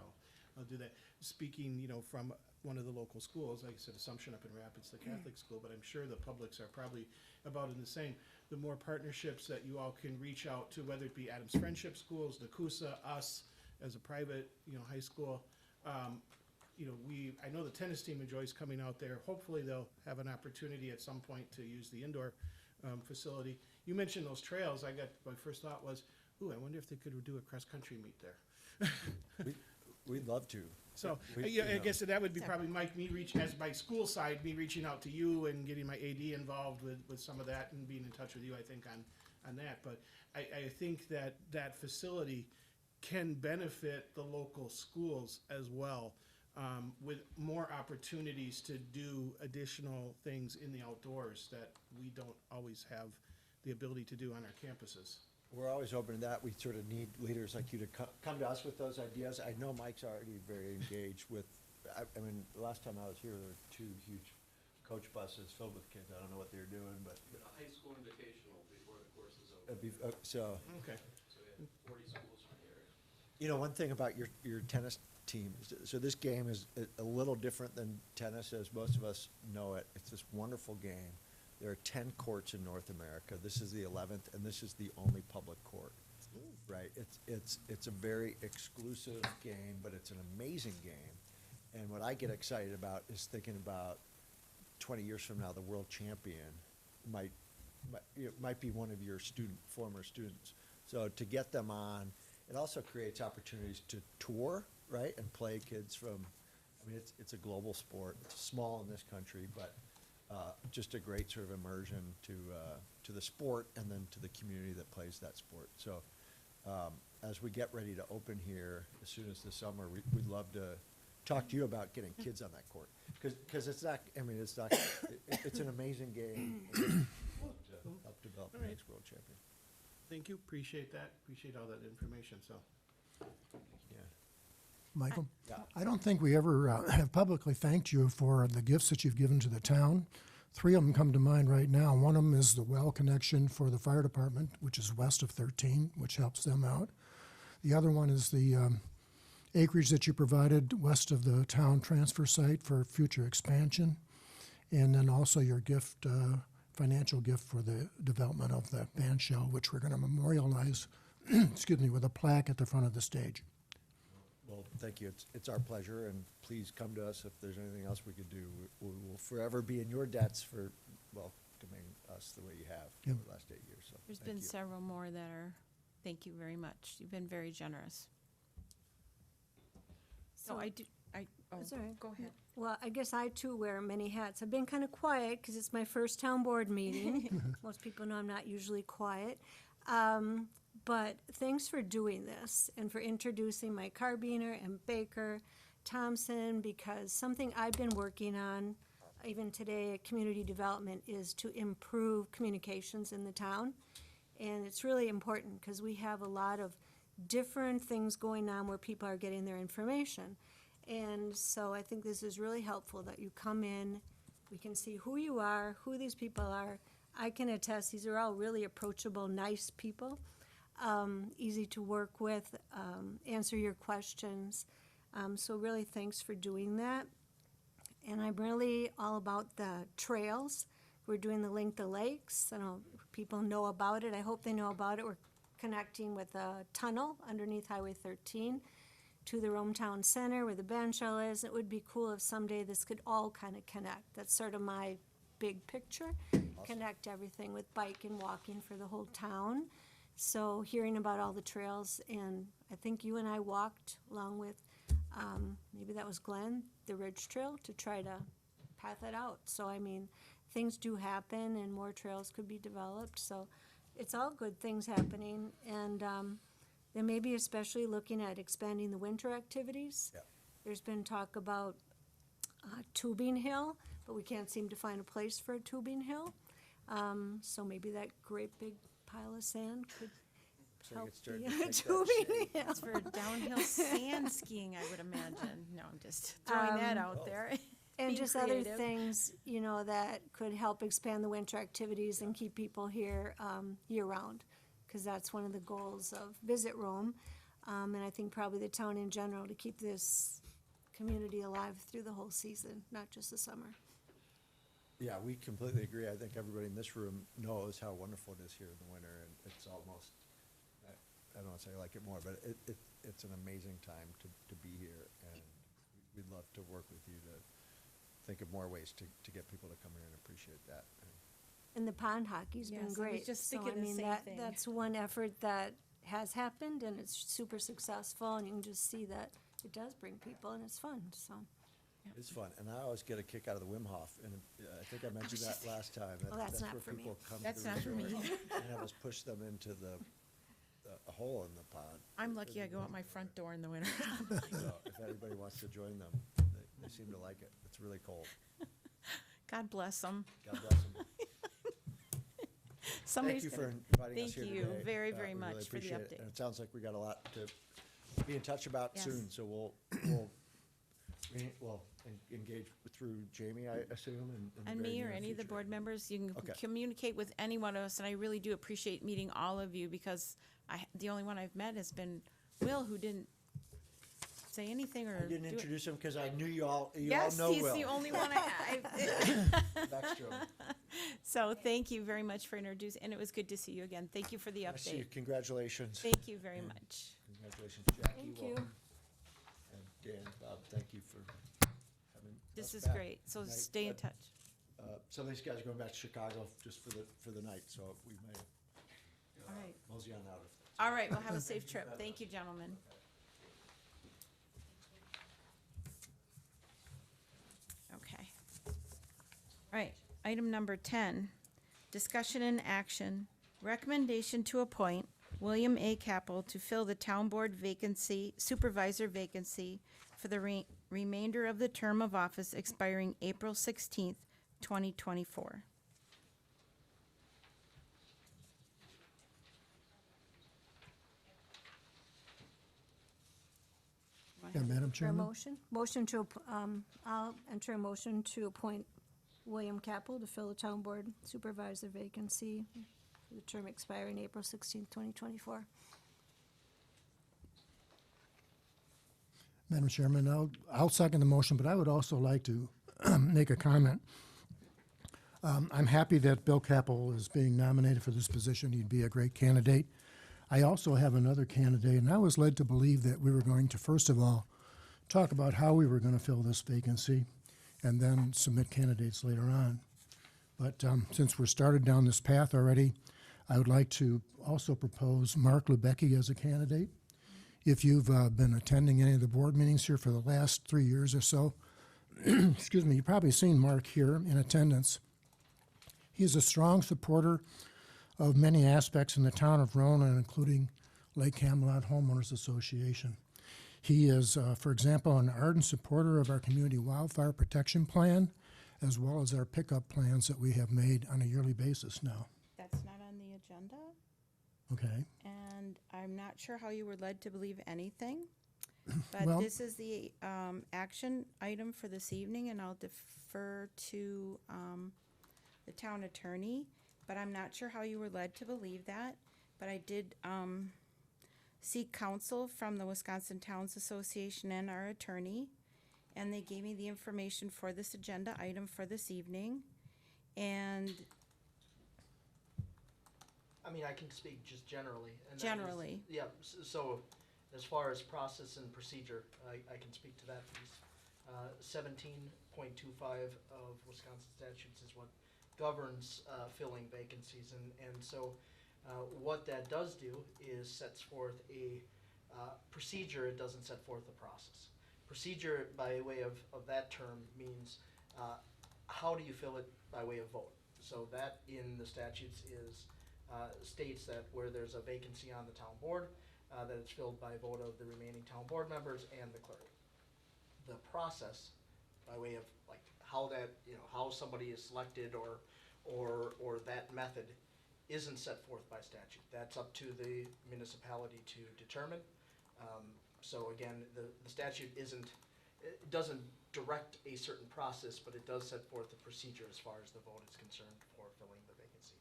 I'll do that. Speaking, from one of the local schools, like I said, Assumption up in Rapids, the Catholic school, but I'm sure the publics are probably about in the same. The more partnerships that you all can reach out to, whether it be Adams Friendship Schools, Nakusa, us as a private, high school. I know the tennis team enjoys coming out there. Hopefully they'll have an opportunity at some point to use the indoor facility. You mentioned those trails. My first thought was, I wonder if they could do a cross-country meet there. We'd love to. So, We- I guess that would be probably as my school side, me reaching out to you and getting my AD involved with some of that and being in touch with you, I think, on that. But I think that facility can benefit the local schools as well, with more opportunities to do additional things in the outdoors that we don't always have the ability to do on our campuses. We're always open to that. We sort of need leaders like you to come to us with those ideas. I know Mike's already very engaged with, the last time I was here, there were 2 huge coach buses filled with kids. I don't know what they were doing, but. A high school invitational before the course is over. Okay. So we had 40 schools from the area. One thing about your tennis team, so this game is a little different than tennis as most of us know it. It's this wonderful game. There are 10 courts in North America. This is the 11th, and this is the only public court, right? It's a very exclusive game, but it's an amazing game. And what I get excited about is thinking about 20 years from now, the world champion might be one of your former students. So to get them on, it also creates opportunities to tour, right, and play kids from. It's a global sport. It's small in this country, but. Just a great sort of immersion to the sport and then to the community that plays that sport. So as we get ready to open here, as soon as the summer, we'd love to talk to you about getting kids on that court. Because it's an amazing game. And help develop the next world champion. Thank you, appreciate that, appreciate all that information, so. Yeah. Michael? Yeah. I don't think we ever have publicly thanked you for the gifts that you've given to the town. 3 of them come to mind right now. One of them is the well connection for the fire department, which is west of 13, which helps them out. The other one is the acreage that you provided west of the town transfer site for future expansion. And then also your gift financial gift for the development of the band shell, which we're going to memorialize, excuse me, with a plaque at the front of the stage. Well, thank you. It's our pleasure, and please come to us if there's anything else we could do. We will forever be in your debts for welcoming us the way you have for Yep. the last 8 years, so There's thank been you. several more that are, thank you very much. You've been very generous. So So- oh, That's all right. go ahead. Well, I guess I too wear many hats. I've been kind of quiet because it's my first town board meeting. Most people know I'm not usually quiet. But thanks for doing this and for introducing Mike Carbiner and Baker Thompson, because something I've been working on, even today at community development, is to improve communications in the town. And it's really important because we have a lot of different things going on where people are getting their information. And so I think this is really helpful that you come in, we can see who you are, who these people are. I can attest, these are all really approachable, nice people, easy to work with, answer your questions. So really, thanks for doing that. And I'm really all about the trails. We're doing the Link the Lakes. I don't know if people know about it. I hope they know about it. We're connecting with a tunnel underneath Highway 13 to the Rome Town Center where the band shell is. It would be cool if someday this could all kind of connect. That's sort of my big picture. Connect everything with bike and walking for the whole town. So hearing about all the trails, and I think you and I walked along with, maybe that was Glenn, the Ridge Trail, to try to path it out. So I mean, things do happen and more trails could be developed. So it's all good things happening. And then maybe especially looking at expanding the winter activities. Yeah. There's been talk about tubing hill, but we can't seem to find a place for a tubing hill. So maybe that great big pile of sand could So help it started the to take that tubing shape. hill. It's for downhill sand skiing, I would imagine. No, I'm just throwing that out there. And Being just other creative. things, you know, that could help expand the winter activities and keep people here year-round, because that's one of the goals of Visit Rome. And I think probably the town in general, to keep this community alive through the whole season, not just the summer. Yeah, we completely agree. I think everybody in this room knows how wonderful it is here in the winter, and it's almost, I don't want to say I like it more, but it's an amazing time to be here, and we'd love to work with you to think of more ways to get people to come here and appreciate that. And the pond hockey's been Yes, I was great. just So, thinking the mean, same thing. That's one effort that has happened, and it's super successful, and you can just see that it does bring people, and it's fun, so. It's fun, and I always get a kick out of the Wim Hof, and I think I mentioned that last time. Well, that's not where for me. people come to That's the not for me. resort And have us push them into a hole in the pond. I'm lucky I go out my front door in the winter. So if anybody wants to join them, they seem to like it. It's really cold. God bless them. God bless them. Thank Somebody's you gonna- for inviting us Thank here you today. very, We very really much for the appreciate it. update. And it sounds like we got a lot to be in touch about Yes. soon, so we'll engage through Jamie, I assume, and in the And very me or near any of the future. board members, you can Okay. communicate with any one of us, and I really do appreciate meeting all of you, because the only one I've met has been Will, who didn't say anything or I didn't do it. introduce him because I knew you all Yes, know he's Will. the only one I. Backstrom. So thank you very much for introducing, and it was good to see you again. Thank you for the I see you. update. Congratulations. Thank you very And much. Congratulations, Jackie. Thank you. Welcome. And Dan, Bob, thank you for having This us is back. great, so And I- stay in touch. Some of these guys are going back to Chicago just for the night, so we may All right. mosey on out. All right, well, have a safe trip. Thank you, gentlemen. Okay. All right, item number 10, discussion and action, recommendation to appoint William A. Capel to fill the town board vacancy, supervisor vacancy for the remainder of the term of office expiring April 16th, 2024. Yeah, Madam For a Chairman? motion to, I'll enter a motion to appoint William Capel to fill the town board supervisor vacancy for the term expiring April 16th, 2024. Madam Chairman, I'll second the motion, but I would also like to make a comment. I'm happy that Bill Capel is being nominated for this position. He'd be a great candidate. I also have another candidate, and I was led to believe that we were going to, first of all, talk about how we were going to fill this vacancy and then submit candidates later on. But since we're started down this path already, I would like to also propose Mark Lubecki as a candidate. If you've been attending any of the board meetings here for the last 3 years or so, excuse me, you've probably seen Mark here in attendance. He is a strong supporter of many aspects in the town of Rowan, including Lake Camelot Homeowners Association. He is, for example, an ardent supporter of our community wildfire protection plan, as well as our pickup plans that we have made on a yearly basis now. That's not on the agenda, Okay? and I'm not sure how you were led to believe anything. Well- But this is the action item for this evening, and I'll defer to the town attorney. But I'm not sure how you were led to believe that. But I did seek counsel from the Wisconsin Towns Association and our attorney, and they gave me the information for this agenda item for this evening. And I mean, I can speak just generally. And that is- Generally. Yeah, so as far as process and procedure, I can speak to that piece. 17.25 of Wisconsin statutes is what governs filling vacancies. And so what that does do is sets forth a procedure, it doesn't set forth a process. Procedure, by way of that term, means how do you fill it by way of vote? So that in the statutes is states that where there's a vacancy on the town board, that it's filled by vote of the remaining town board members and the clerk. The process, by way of like how that, how somebody is selected or that method isn't set forth by statute. That's up to the municipality to determine. So again, the statute it doesn't direct a certain process, but it does set forth the procedure as far as the vote is concerned for filling the vacancy.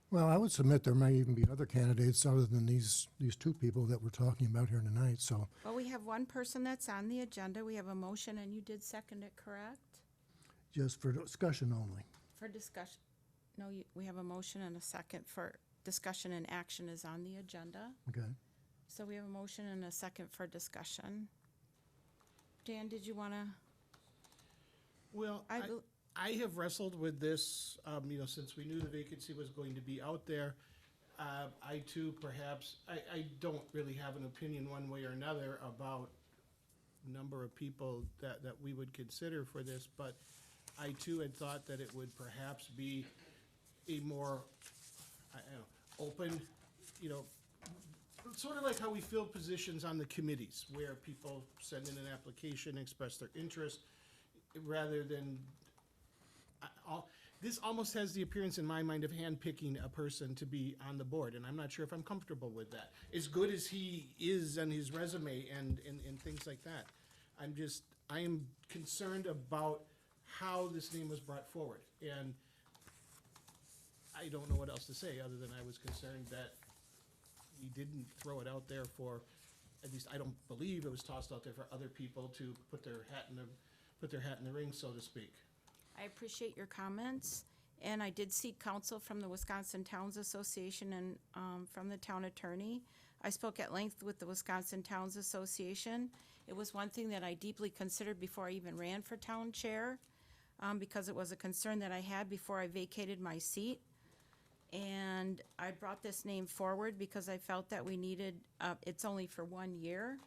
Well, I would submit there may even be other candidates other than these two people that we're talking about here tonight, so well, we have one person that's on the agenda. We have a motion, and you did second it, correct? just for discussion only. For discussion, no, we have a motion and a second for discussion, and action is on the agenda. Okay. So we have a motion and a second for discussion. Dan, did you want to? Well, I have wrestled with this, since we knew the vacancy was going to be out there. I too, perhaps, I don't really have an opinion one way or another about number of people that we would consider for this, but I too had thought that it would perhaps be a more, open, sort of like how we fill positions on the committees, where people send in an application, express their interest, rather than, this almost has the appearance in my mind of handpicking a person to be on the board, and I'm not sure if I'm comfortable with that. As good as he is on his resume and things like that, I am concerned about how this name was brought forward, and I don't know what else to say, other than I was concerned that we didn't throw it out there for, at least I don't believe it was tossed out there for other people to put their hat in the ring, so to speak. I appreciate your comments, and I did seek counsel from the Wisconsin Towns Association and from the town attorney. I spoke at length with the Wisconsin Towns Association. It was one thing that I deeply considered before I even ran for town chair, because it was a concern that I had before I vacated my seat. And I brought this name forward because I felt that we needed, it's only for 1 year.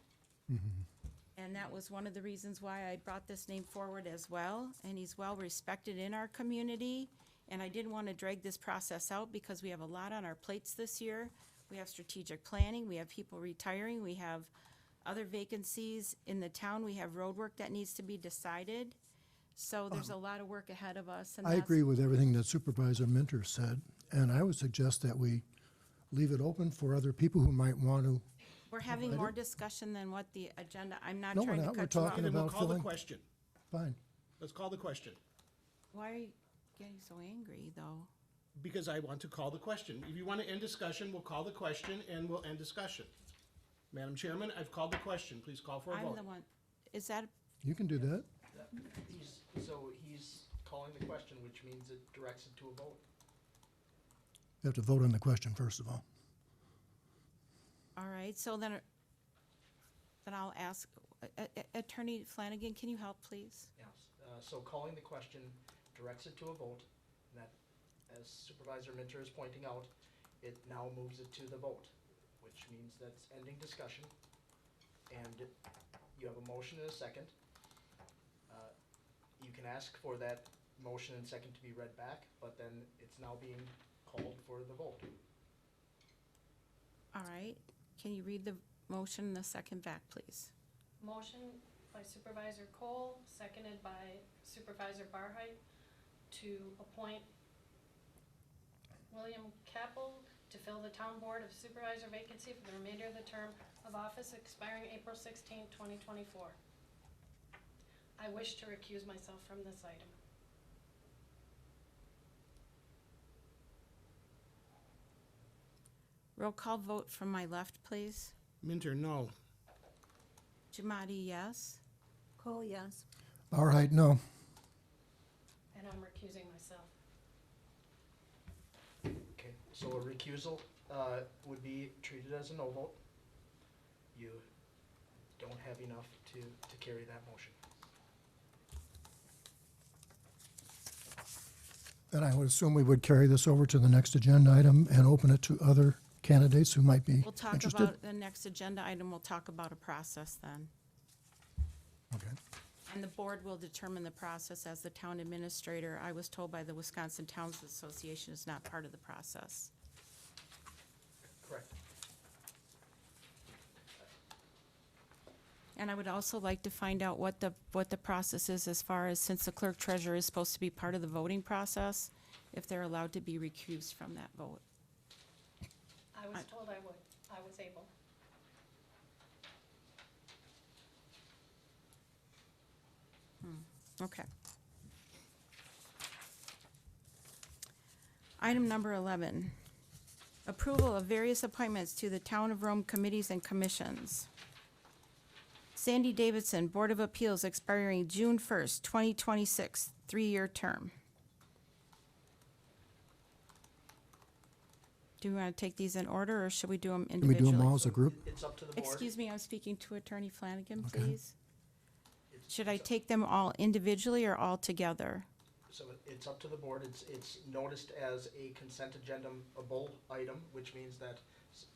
And that was one of the reasons why I brought this name forward as well. And he's well respected in our community. And I didn't want to drag this process out because we have a lot on our plates this year. We have strategic planning, we have people retiring, we have other vacancies in the town, we have road work that needs to be decided. So there's a lot of work ahead of us. And I agree with everything that Supervisor Minter said, and I would suggest that we leave it open for other people who might want to. We're having more discussion than what the agenda, I'm not No, we're trying to not. We're cut you off. talking Then we'll about call the filling- question. Fine. Let's call the question, Why are you getting so angry, though? because I want to call the question. If you want to end discussion, we'll call the question and we'll end discussion. Madam Chairman, I've called the question. Please call for a I'm vote. the one, is that, You can do that. He's calling the question, which means it directs it to a vote. You have to vote on the question first of all. All right, so then I'll ask, Attorney Flanagan, can you help, please? Yes, so calling the question directs it to a vote, and that, as Supervisor Minter is pointing out, it now moves it to the vote, which means that's ending discussion, and you have a motion and a second. You can ask for that motion and second to be read back, but then it's now being called for the vote. All right, can you read the motion and the second back, please? Motion by Supervisor Cole, seconded by Supervisor Barheit, to appoint William Capel to fill the Town Board of Supervisor vacancy for the remainder of the term of office expiring April 16, 2024. I wish to recuse myself from this item. Roll call vote from my left, please. Minter, no. Jamadi, yes. Cole, yes. Barheit, no. And I'm recusing myself. Okay, so a recusal would be treated as a no vote. You don't have enough to carry that motion. Then I would assume we would carry this over to the next agenda item and open it to other candidates who might be We'll talk interested. about the next agenda item, we'll talk about a process then. Okay. And the board will determine the process as the town administrator. I was told by the Wisconsin Towns Association is not part of the process. Correct. And I would also like to find out what the process is as far as, since the clerk treasurer is supposed to be part of the voting process, if they're allowed to be recused from that vote. I was told I would. I was able. Okay. Item number 11, approval of various appointments to the Town of Rome committees and commissions. Sandy Davidson, Board of Appeals, expiring June 1st, 2026, 3-year term. Do we want to take these in order, or should we do them Can we individually? do them all as a group? It's up to the board. Excuse me, I'm speaking to Attorney Flanagan, Okay. please. It's- Should I it's up- take them all individually or all together? So it's up to the board. It's noticed as a consent agenda-able item, which means that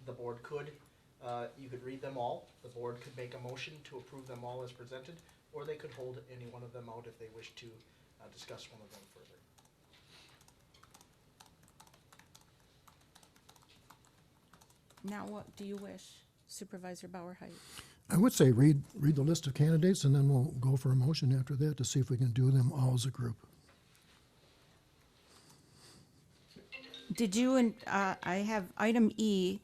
the board could, you could read them all. The board could make a motion to approve them all as presented, or they could hold any one of them out if they wish to discuss one of them further. Now, what do you wish, Supervisor Bauerheit? I would say read the list of candidates, and then we'll go for a motion after that to see if we can do them all as a group. Did you, and I have item E,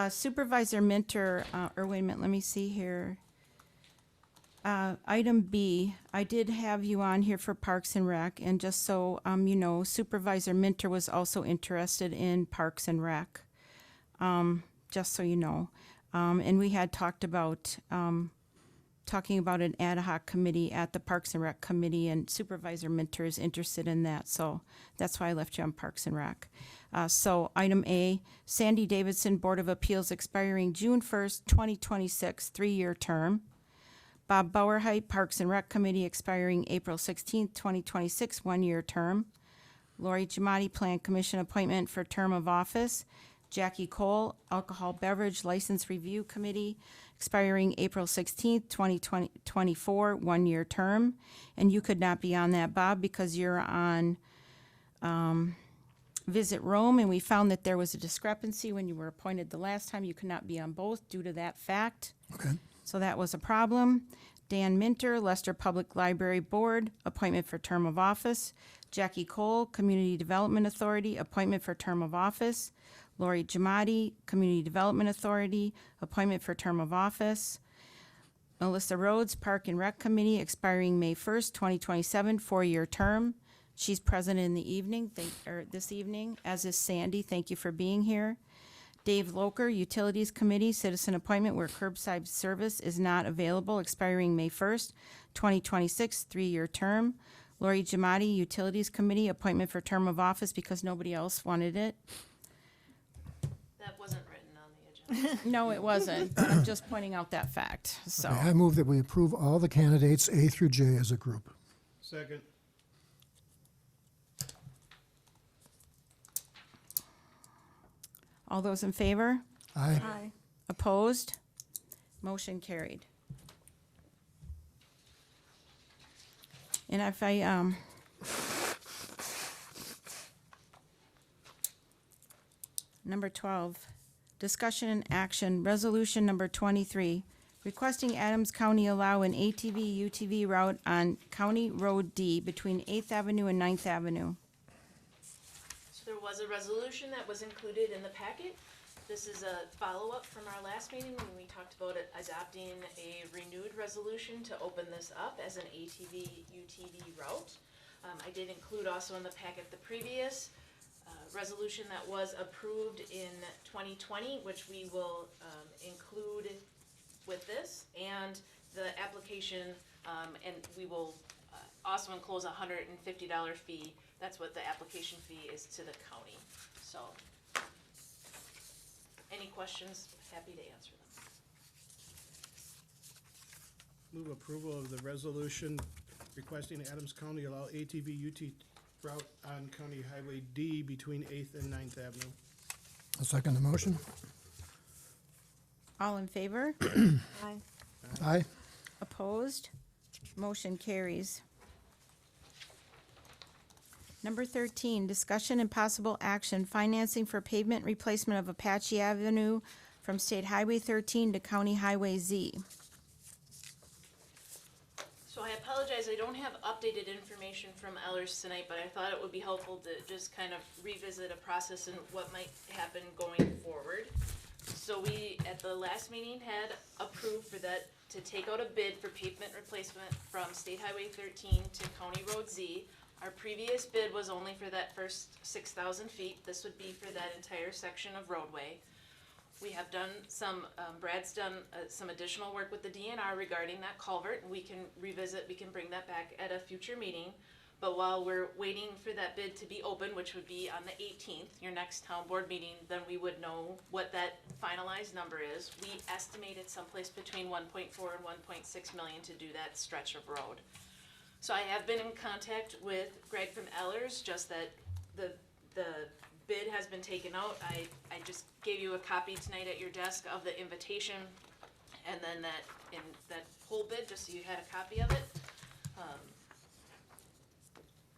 Supervisor Minter, or wait a minute, let me see here. Item B, I did have you on here for Parks and Rec, and just so you know, Supervisor Minter was also interested in Parks and Rec, just so you know. And we had talked about, talking about an ad hoc committee at the Parks and Rec Committee, and Supervisor Minter is interested in that, so that's why I left you on Parks and Rec. So item A, Sandy Davidson, Board of Appeals, expiring June 1st, 2026, 3-year term. Bob Bauerheit, Parks and Rec Committee, expiring April 16th, 2026, 1-year term. Lori Giamatti, Plan Commission appointment for term of office. Jackie Cole, Alcohol Beverage License Review Committee, expiring April 16th, 2024, 1-year term. And you could not be on that, Bob, because you're on Visit Rome, and we found that there was a discrepancy when you were appointed the last time. You could not be on both due to that fact. Okay. So that was a problem. Dan Minter, Leicester Public Library Board, appointment for term of office. Jackie Cole, Community Development Authority, appointment for term of office. Lori Giamatti, Community Development Authority, appointment for term of office. Melissa Rhodes, Park and Rec Committee, expiring May 1st, 2027, 4-year term. She's present in the evening, this evening, as is Sandy. Thank you for being here. Dave Loker, Utilities Committee, citizen appointment where curbside service is not available, expiring May 1st, 2026, 3-year term. Lori Giamatti, Utilities Committee, appointment for term of office because nobody else wanted it. That wasn't written on the agenda. No, it wasn't, but I'm just pointing out that fact, so. Okay, I move that we approve all the candidates A through J as a group. Second. All those in favor? Aye. Aye. Opposed? Motion carried. And if I, number 12, discussion and action, resolution number 23, requesting Adams County allow an ATV UTV route on County Road D between 8th Avenue and 9th Avenue. So there was a resolution that was included in the packet. This is a follow-up from our last meeting when we talked about it adopting a renewed resolution to open this up as an ATV UTV route. I did include also in the packet the previous resolution that was approved in 2020, which we will include with this, and the application, and we will also enclose a $150 fee. That's what the application fee is to the county. So, any questions? Happy to answer them. Move approval of the resolution requesting Adams County allow ATV UT route on County Highway D between 8th and 9th Avenue. I'll second the motion. All in favor? Aye. Aye. Opposed? Motion carries. Number 13, discussion and possible action, financing for pavement replacement of Apache Avenue from State Highway 13 to County Highway Z. So I apologize, I don't have updated information from Ellers tonight, but I thought it would be helpful to just kind of revisit a process and what might happen going forward. So we, at the last meeting, had approved for that, to take out a bid for pavement replacement from State Highway 13 to County Road Z. Our previous bid was only for that first 6,000 feet. This would be for that entire section of roadway. We have done some, Brad's done some additional work with the DNR regarding that culvert, and we can revisit, we can bring that back at a future meeting. But while we're waiting for that bid to be open, which would be on the 18th, your next town board meeting, then we would know what that finalized number is. We estimated someplace between 1.4 and 1.6 million to do that stretch of road. So I have been in contact with Greg from Ellers, just that the bid has been taken out. I just gave you a copy tonight at your desk of the invitation, and then that whole bid, just so you had a copy of it.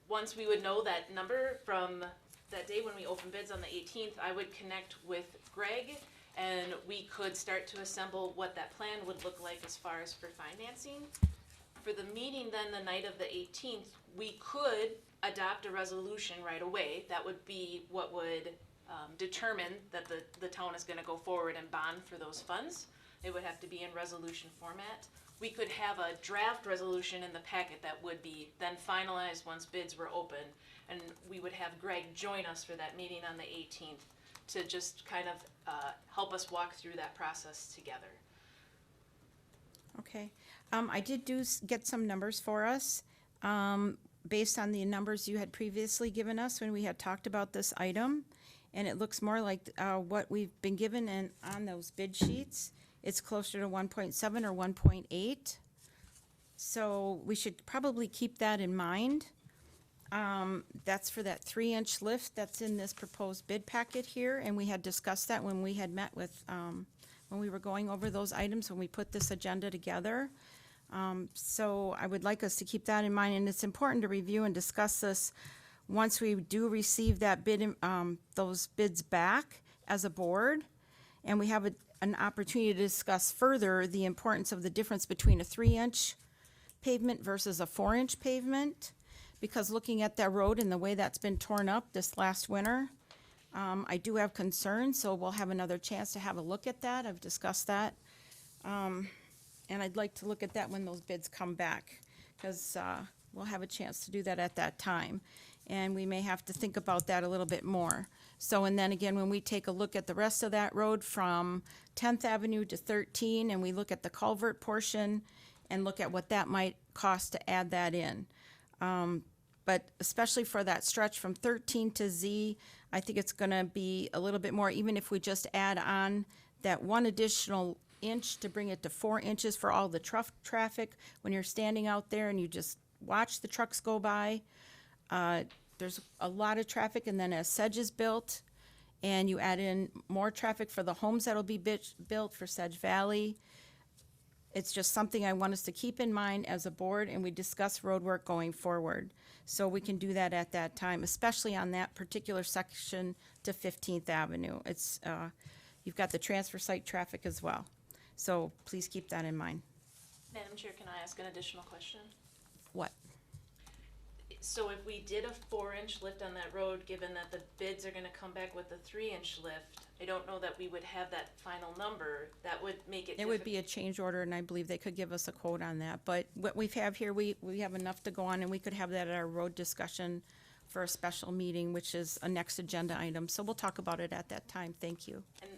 Once we would know that number from that day when we open bids on the 18th, I would connect with Greg, and we could start to assemble what that plan would look like as far as for financing. For the meeting then, the night of the 18th, we could adopt a resolution right away. That would be what would determine that the town is gonna go forward and bond for those funds. It would have to be in resolution format. We could have a draft resolution in the packet that would be then finalized once bids were open, and we would have Greg join us for that meeting on the 18th to just kind of help us walk through that process together. Okay. I did get some numbers for us, based on the numbers you had previously given us when we had talked about this item. And it looks more like, what we've been given on those bid sheets. It's closer to 1.7 or 1.8. So we should probably keep that in mind. That's for that 3-inch lift that's in this proposed bid packet here. And we had discussed that when we had met with, when we were going over those items, when we put this agenda together. So I would like us to keep that in mind, and it's important to review and discuss this once we do receive that bid, those bids back as a board, and we have an opportunity to discuss further the importance of the difference between a 3-inch pavement versus a 4-inch pavement, because looking at that road and the way that's been torn up this last winter, I do have concerns, so we'll have another chance to have a look at that. I've discussed that. And I'd like to look at that when those bids come back, because we'll have a chance to do that at that time. And we may have to think about that a little bit more. So, and then again, when we take a look at the rest of that road from 10th Avenue to 13, and we look at the culvert portion and look at what that might cost to add that in. but especially for that stretch from 13 to Z, I think it's gonna be a little bit more, even if we just add on that one additional inch to bring it to 4 inches for all the traffic, when you're standing out there and you just watch the trucks go by. There's a lot of traffic, and then as Sedge is built, and you add in more traffic for the homes that'll be built for Sedge Valley, it's just something I want us to keep in mind as a board, and we discuss road work going forward. So we can do that at that time, especially on that particular section to 15th Avenue. It's, you've got the transfer site traffic as well. So please keep that in mind. Madam Chair, can I ask an additional question? What? So if we did a 4-inch lift on that road, given that the bids are gonna come back with a 3-inch lift, I don't know that we would have that final number. That would make it It would be a change order, and I believe they could give us a quote on that. But what we have here, we have enough to go on, and we could have that at our road discussion for a special meeting, which is a next agenda item. So we'll talk about it at that time. Thank you. And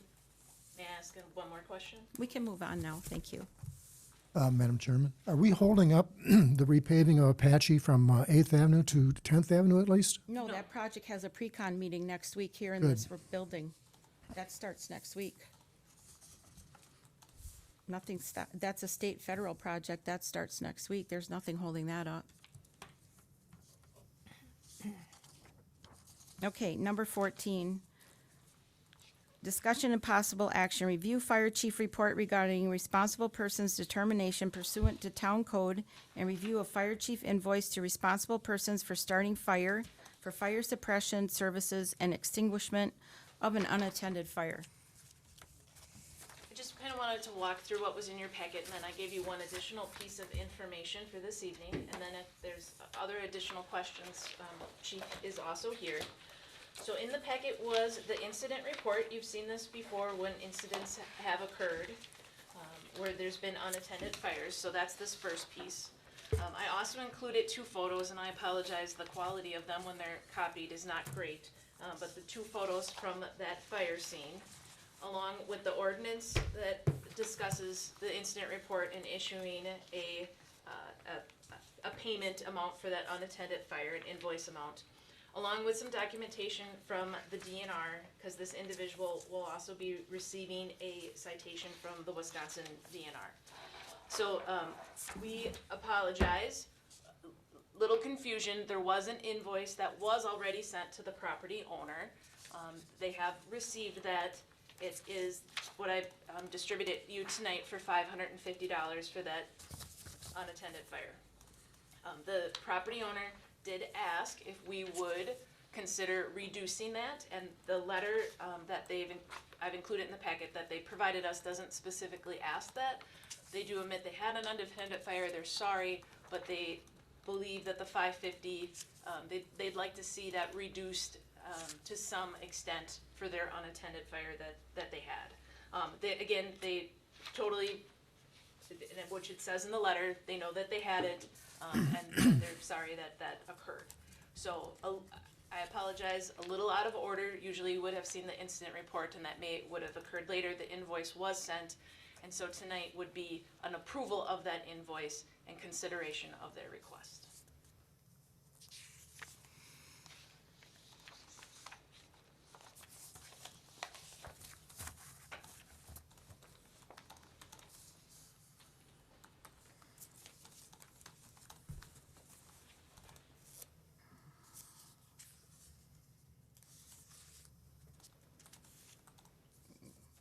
may I ask one more question? We can move on now. Thank you. Madam Chairman, are we holding up the repaving of Apache from 8th Avenue to 10th Avenue at least? No, No. that project has a pre-con meeting next week here in Good. this building. That starts next week. That's a state federal project. That starts next week. There's nothing holding that up. Okay, number 14. Discussion and possible action, review fire chief report regarding responsible person's determination pursuant to town code, and review a fire chief invoice to responsible persons for starting fire, for fire suppression services and extinguishment of an unattended fire. I just kind of wanted to walk through what was in your packet, and then I gave you one additional piece of information for this evening. And then if there's other additional questions, Chief is also here. So in the packet was the incident report. You've seen this before when incidents have occurred, where there's been unattended fires. So that's this first piece. I also included 2 photos, and I apologize, the quality of them when they're copied is not great. But the 2 photos from that fire scene, along with the ordinance that discusses the incident report and issuing a payment amount for that unattended fire, an invoice amount, along with some documentation from the DNR, because this individual will also be receiving a citation from the Wisconsin DNR. So, we apologize. Little confusion, there was an invoice that was already sent to the property owner. They have received that. It is what I distributed you tonight for $550 for that unattended fire. The property owner did ask if we would consider reducing that, and the letter that I've included in the packet that they provided us doesn't specifically ask that. They do admit they had an unattended fire, they're sorry, but they believe that the $550, they'd like to see that reduced to some extent for their unattended fire that they had. They totally, which it says in the letter, they know that they had it, and they're sorry that occurred. So I apologize, a little out of order. Usually you would have seen the incident report, and that would have occurred later. The invoice was sent, and so tonight would be an approval of that invoice and consideration of their request.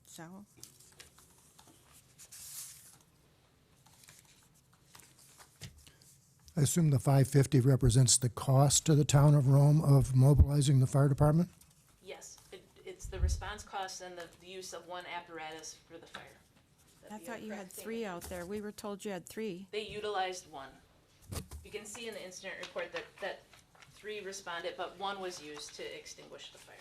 So, I assume the 550 represents the cost to the town of Rome of mobilizing the fire department? Yes, it's the response costs and the use of one apparatus for the fire. I thought you had 3 out there. We were told you had 3. They utilized 1. You can see in the incident report that 3 responded, but 1 was used to extinguish the fire.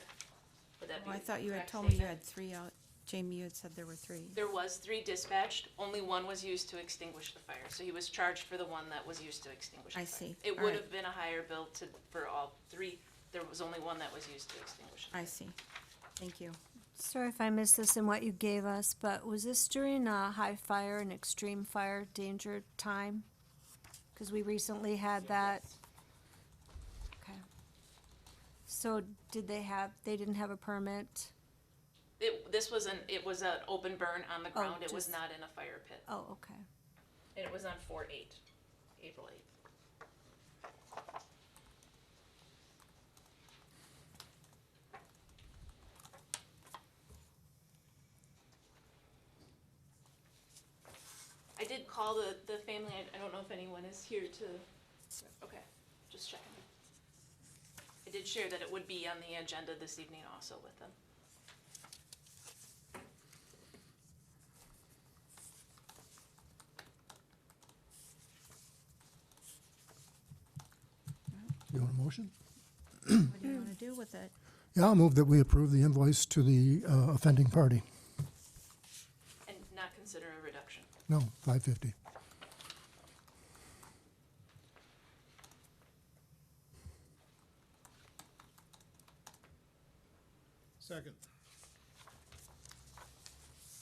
Would that be I thought you had correct told me you statement? had 3 out. Jamie, you had said there were 3. There was 3 dispatched, only 1 was used to extinguish the fire, so he was charged for the 1 that was used to extinguish the I fire. see. It All would right. have been a higher bill for all 3, there was only 1 that was used to extinguish the fire. I see. Thank you. Sorry if I missed this in what you gave us, but was this during a high fire and extreme fire danger time? Because we recently had that. So they didn't have a permit? This was it was an open burn on the ground. It was just- not in a fire pit. Oh, okay. And it was on 4/8, April 8th. I did call the family. I don't know if anyone is here to, okay, just checking. I did share that it would be on the agenda this evening also with them. You want a motion? What do you want to do with it? Yeah, I'll move that we approve the invoice to the offending party. And not consider a reduction. No, $550. Second.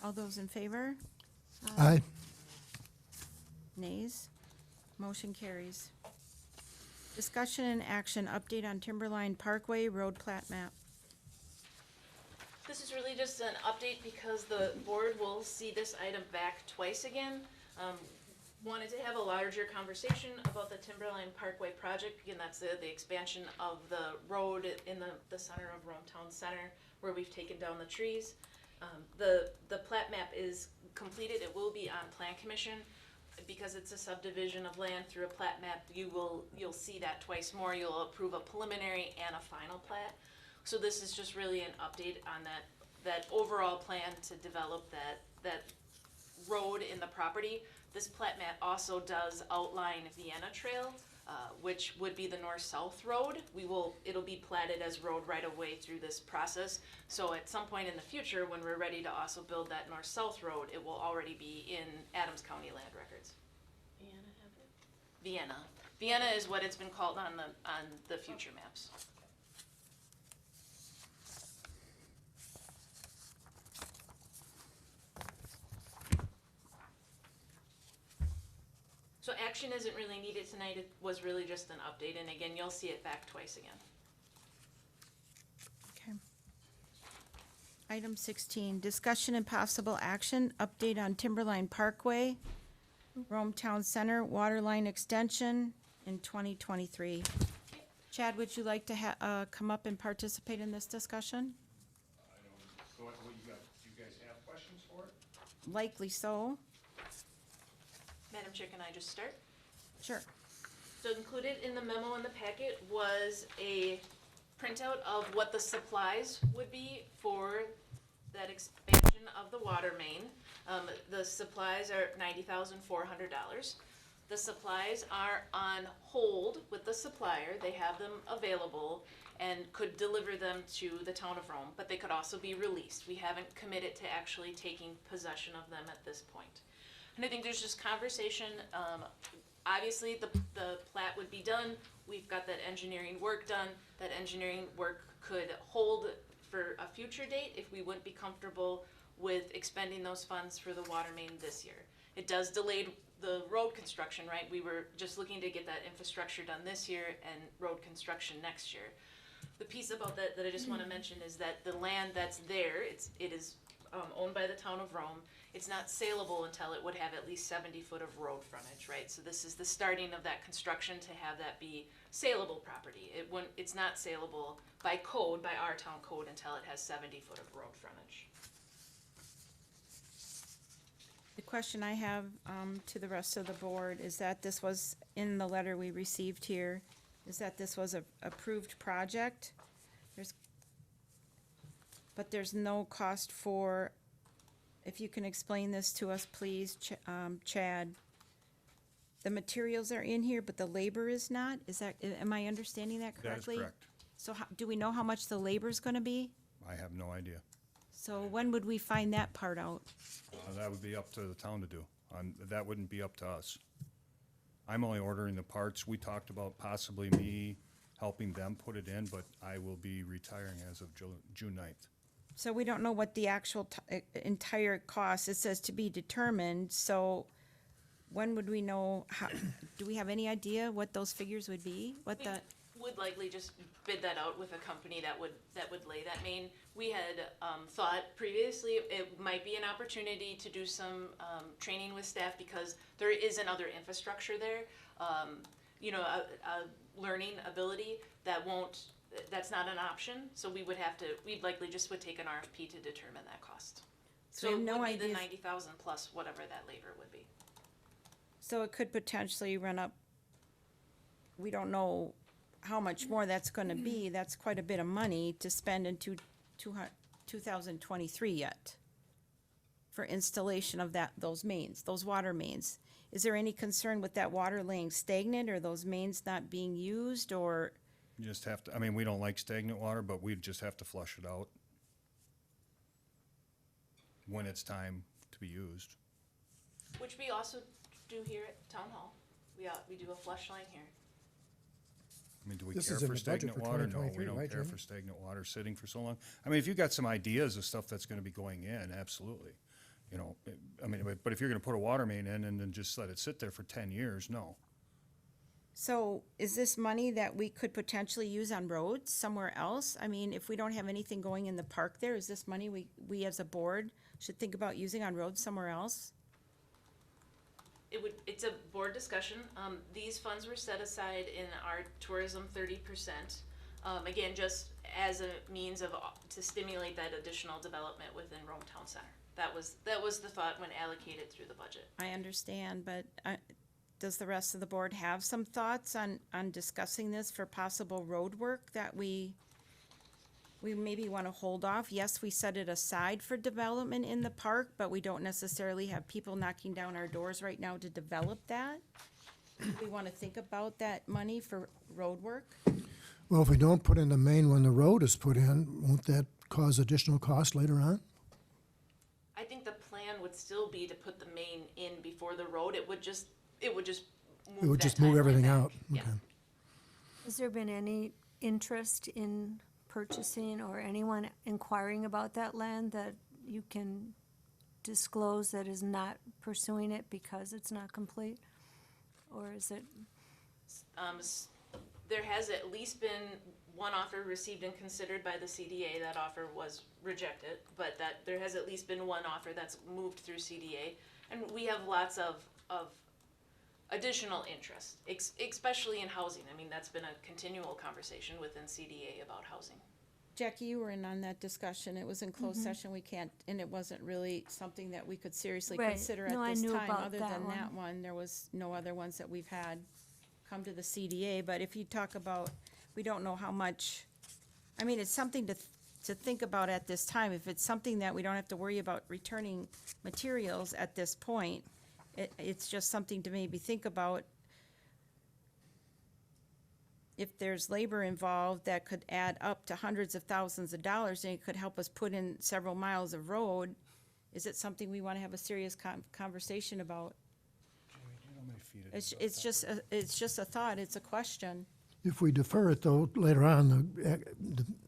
All those in favor? Aye. Nays? Motion carries. Discussion and action, update on Timberline Parkway Road plat map. This is really just an update because the board will see this item back twice again. Wanted to have a larger conversation about the Timberline Parkway project. Again, that's the expansion of the road in the center of Rome Town Center where we've taken down the trees. The plat map is completed. It will be on Plan Commission. Because it's a subdivision of land through a plat map, you'll see that twice more. You'll approve a preliminary and a final plat. So this is just really an update on that overall plan to develop that road in the property. This plat map also does outline Vienna Trail, which would be the north-south road. It'll be platted as road right of way through this process. So at some point in the future, when we're ready to also build that north-south road, it will already be in Adams County land records. Vienna. Vienna is what it's been called on the future maps. So action isn't really needed tonight. It was really just an update, and again, you'll see it back twice again. Okay. Item 16, discussion and possible action, update on Timberline Parkway, Rome Town Center, water line extension in 2023. Chad, would you like to come up and participate in this discussion? So what do you guys have questions for it? Likely so. Madam Chair, can I just start? Sure. So included in the memo in the packet was a printout of what the supplies would be for that expansion of the water main. The supplies are $90,400. The supplies are on hold with the supplier. They have them available and could deliver them to the town of Rome, but they could also be released. We haven't committed to actually taking possession of them at this point. And I think there's just conversation. Obviously, the plat would be done. We've got that engineering work done. That engineering work could hold for a future date if we wouldn't be comfortable with expending those funds for the water main this year. It does delay the road construction, right? We were just looking to get that infrastructure done this year and road construction next year. The piece about that I just want to mention is that the land that's there, it is owned by the town of Rome. It's not saleable until it would have at least 70 foot of road frontage, right? So this is the starting of that construction to have that be saleable property. It's not saleable by code, by our town code, until it has 70 foot of road frontage. The question I have to the rest of the board is that this was in the letter we received here, is that this was a approved project. But there's no cost for, if you can explain this to us, please, Chad. The materials are in here, but the labor is not? Am I understanding that That is correctly? correct. So do we know how much the labor's gonna be? I have no idea. So when would we find that part out? That would be up to the town to do. That wouldn't be up to us. I'm only ordering the parts. We talked about possibly me helping them put it in, but I will be retiring as of June 9th. So we don't know what the actual entire cost, it says to be determined, so when would we know, do we have any idea what those figures would be? would likely just bid that out with a company that would lay that main. We had thought previously it might be an opportunity to do some training with staff because there is another infrastructure there. You know, a learning ability that's not an option. So we'd likely just would take an RFP to determine that cost. So So you it have no would be the idea- 90,000 plus whatever that labor would be. So it could potentially run up, we don't know how much more that's gonna be. That's quite a bit of money to spend in 2023 yet for installation of those mains, those water mains. Is there any concern with that water laying stagnant or those mains not being used or? You just have to, I mean, we don't like stagnant water, but we just have to flush it out when it's time to be used. Which we also do here at Town Hall. We do a flush line here. I mean, do we This care is in for the budget stagnant for water? No, we 2023, don't right, care Jamie? for stagnant water sitting for so long. I mean, if you've got some ideas of stuff that's gonna be going in, absolutely. You know, I mean, but if you're gonna put a water main in and then just let it sit there for 10 years, no. So is this money that we could potentially use on roads somewhere else? I mean, if we don't have anything going in the park there, is this money we as a board should think about using on roads somewhere else? It's a board discussion. These funds were set aside in our tourism 30%. Again, just as a means to stimulate that additional development within Rome Town Center. That was the thought when allocated through the budget. I understand, but does the rest of the board have some thoughts on discussing this for possible road work that we maybe want to hold off? Yes, we set it aside for development in the park, but we don't necessarily have people knocking down our doors right now to develop that. We want to think about that money for road work. Well, if we don't put in the main when the road is put in, won't that cause additional cost later on? I think the plan would still be to put the main in before the road. It would just move It would that just move timeline everything back. out? Yeah. Okay. Has there been any interest in purchasing or anyone inquiring about that land that you can disclose that is not pursuing it because it's not complete? Or is it, There has at least been one offer received and considered by the CDA. That offer was rejected, but there has at least been one offer that's moved through CDA. And we have lots of additional interest, especially in housing. I mean, that's been a continual conversation within CDA about housing. Jackie, you were in on that discussion. It was in closed session. We can't, and it wasn't really something that we could seriously Right. consider No, at I this knew time. about Other that than one. that one, there was no other ones that we've had come to the CDA. But if you talk about, we don't know how much, I mean, it's something to think about at this time. If it's something that we don't have to worry about returning materials at this point, it's just something to maybe think about. If there's labor involved that could add up to hundreds of thousands of dollars and it could help us put in several miles of road, is it something we want to have a serious conversation about? It's just a thought, it's a question. If we defer it though, later on,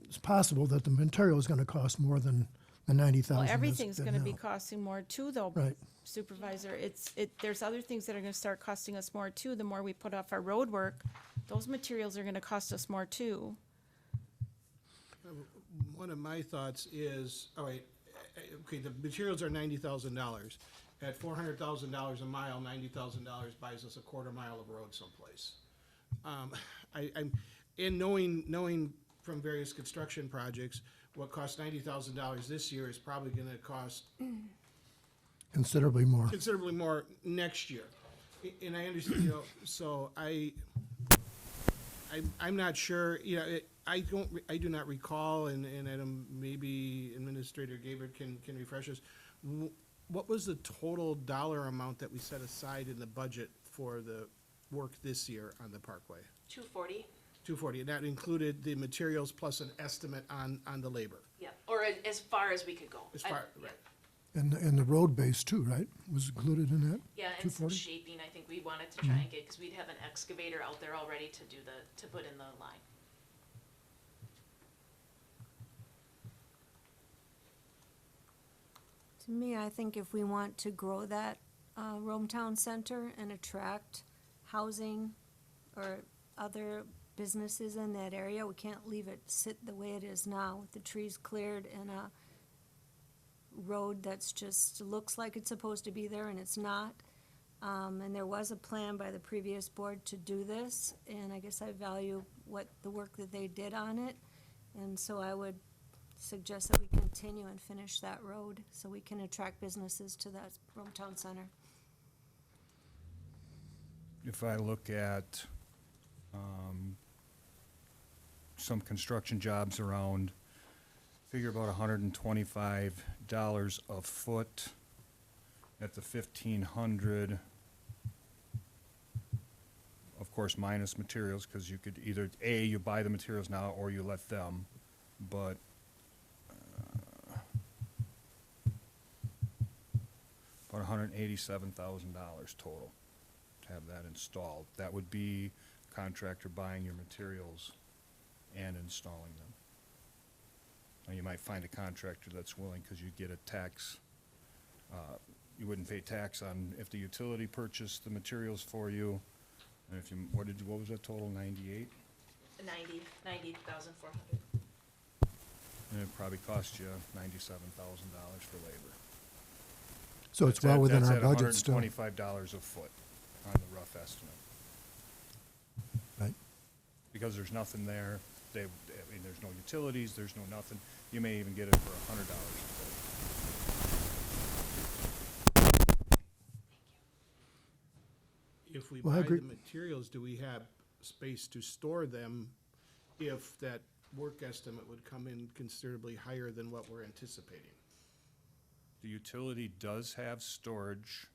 it's possible that the material is gonna cost more than the 90,000. Well, that's everything's bid gonna be now. costing more too, though. Right. Supervisor, there's other things that are gonna start costing us more too. The more we put off our road work, those materials are gonna cost us more too. One of my thoughts is, all right, okay, the materials are $90,000. At $400,000 a mile, $90,000 buys us a quarter mile of road someplace. And knowing from various construction projects, what cost $90,000 this year is probably gonna cost Considerably more. considerably more next year. And I understand, you know, so I'm not sure, you know, I do not recall, and maybe Administrator Gabbard can refresh us. What was the total dollar amount that we set aside in the budget for the work this year on the Parkway? 240. 240, and that included the materials plus an estimate on the labor. Yeah, or as far as we could go. As far, Yeah. right. And the road base too, right? Was included in that? Yeah, and some 240? shaping, I think we wanted to try and get, because we'd have an excavator out there already to put in the line. to me, I think if we want to grow that Rome Town Center and attract housing or other businesses in that area. We can't leave it sit the way it is now, with the trees cleared and a road that's just, looks like it's supposed to be there and it's not. And there was a plan by the previous board to do this, and I guess I value the work that they did on it. And so I would suggest that we continue and finish that road so we can attract businesses to that Rome Town Center. If I look at some construction jobs around, figure about $125 a foot at the 1,500. Of course, minus materials, because you could either, A, you buy the materials now, or you let them, but about $187,000 total to have that installed. That would be contractor buying your materials and installing them. Now, you might find a contractor that's willing, because you get a tax, you wouldn't pay tax on if the utility purchased the materials for you. And if you, what was that total, 98? 90,400. And it probably cost you $97,000 for labor. So it's well within our budget That's still. at $125 a foot on the rough estimate. Right. Because there's nothing there, I mean, there's no utilities, there's no nothing. You may even get it for $100 a foot. If we Well, I buy agree. the materials, do we have space to store them if that work estimate would come in considerably higher than what we're anticipating? The utility does have storage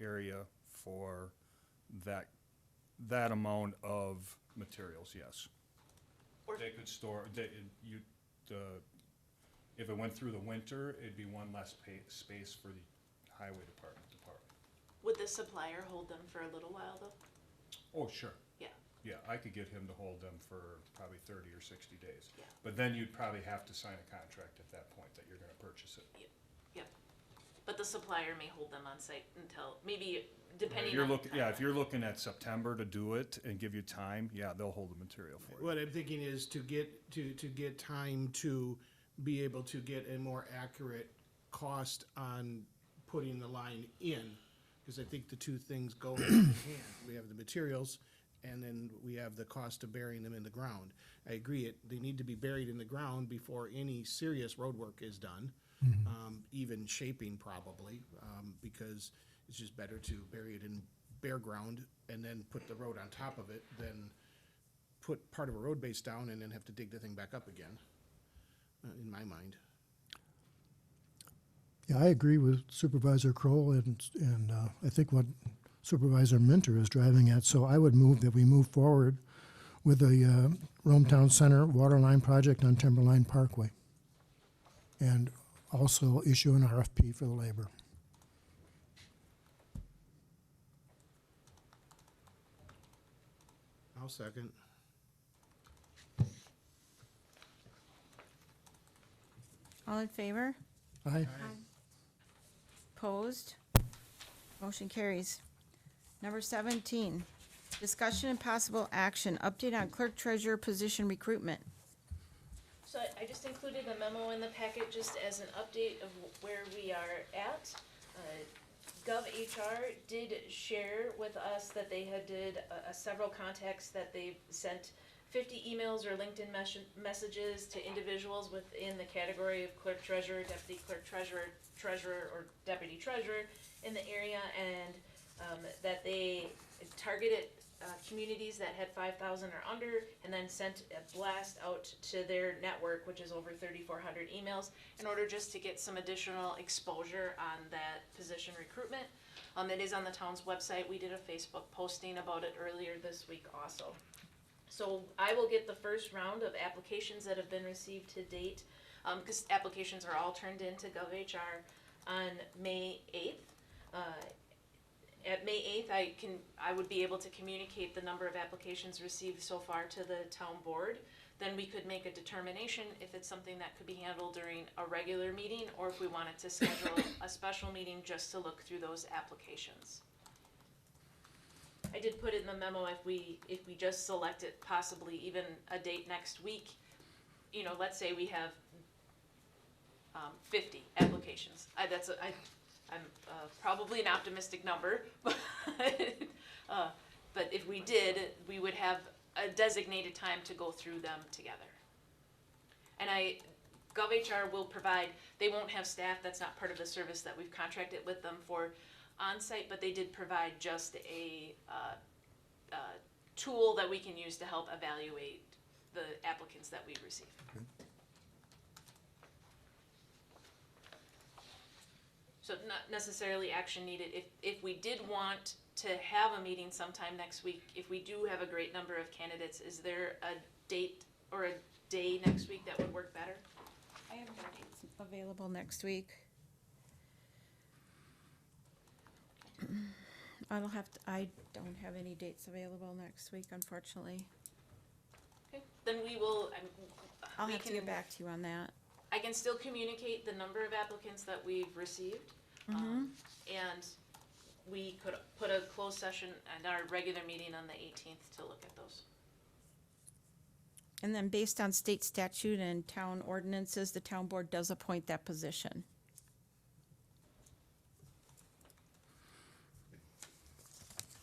area for that amount of materials, yes. Or- They could store, if it went through the winter, it'd be one less space for the highway department. Would the supplier hold them for a little while though? Oh, sure. Yeah. Yeah, I could get him to hold them for probably 30 or 60 days. Yeah. But then you'd probably have to sign a contract at that point that you're gonna purchase it. Yep. But the supplier may hold them on site until, maybe depending If you're on the looking, yeah, if timeline. you're looking at September to do it and give you time, yeah, they'll hold the material for you. What I'm thinking is to get time to be able to get a more accurate cost on putting the line in, because I think the two things go hand in hand. We have the materials, and then we have the cost of burying them in the ground. I agree, they need to be buried in the ground before any serious road work is done, even shaping probably, because it's just better to bury it in bare ground and then put the road on top of it than put part of a road base down and then have to dig the thing back up again, in my mind. Yeah, I agree with Supervisor Kroll, and I think what Supervisor Minter is driving at. So I would move that we move forward with the Rome Town Center water line project on Timberline Parkway, and also issue an RFP for the labor. I'll second. All in favor? Aye. Opposed? Motion carries. Number 17, discussion and possible action, update on clerk treasurer position recruitment. So I just included a memo in the packet just as an update of where we are at. GovHR did share with us that they had did several contacts that they've sent 50 emails or LinkedIn messages to individuals within the category of clerk treasurer, deputy clerk treasurer, treasurer, or deputy treasurer in the area, and that they targeted communities that had 5,000 or under, and then sent a blast out to their network, which is over 3,400 emails, in order just to get some additional exposure on that position recruitment. It is on the town's website. We did a Facebook posting about it earlier this week also. So I will get the first round of applications that have been received to date, because applications are all turned into GovHR on May 8th. At May 8th, I would be able to communicate the number of applications received so far to the town board. Then we could make a determination if it's something that could be handled during a regular meeting, or if we wanted to schedule a special meeting just to look through those applications. I did put it in the memo, if we just select it, possibly even a date next week, you know, let's say we have 50 applications. I'm probably an optimistic number, but if we did, we would have a designated time to go through them together. And GovHR will provide, they won't have staff, that's not part of the service that we've contracted with them for on-site, but they did provide just a tool that we can use to help evaluate the applicants that we receive. So not necessarily action needed. If we did want to have a meeting sometime next week, if we do have a great number of candidates, is there a date or a day next week that would work better? I have no dates available next week. I don't have any dates available next week, unfortunately. Okay, then we will, I'll we have to can- get back to you on that. I can still communicate the number of applicants that we've received. And we could put a closed session and our regular meeting on the 18th to look at those. And then based on state statute and town ordinances, the town board does appoint that position.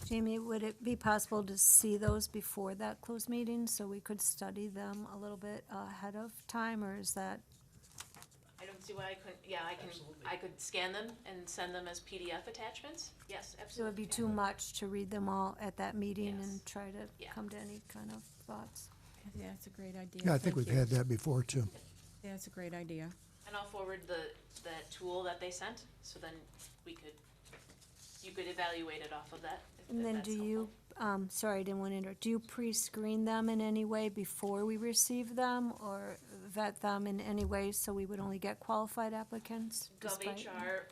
Jamie, would it be possible to see those before that closed meeting so we could study them a little bit ahead of time, or is that? I don't see why I couldn't, yeah, I could scan them and send them as PDF attachments. Yes, So it absolutely. would be too much to read them all at that meeting Yes. and try to Yeah. come to any kind of thoughts? Yeah, it's a great idea. Yeah, I think Thank we've you. had that before, too. Yeah, it's a great idea. And I'll forward that tool that they sent, so then you could evaluate it off of that. And then that's do you, helpful. sorry, I didn't want to interrupt, do you pre-screen them in any way before we receive them, or vet them in any way so we would only get qualified applicants? despite- GovHR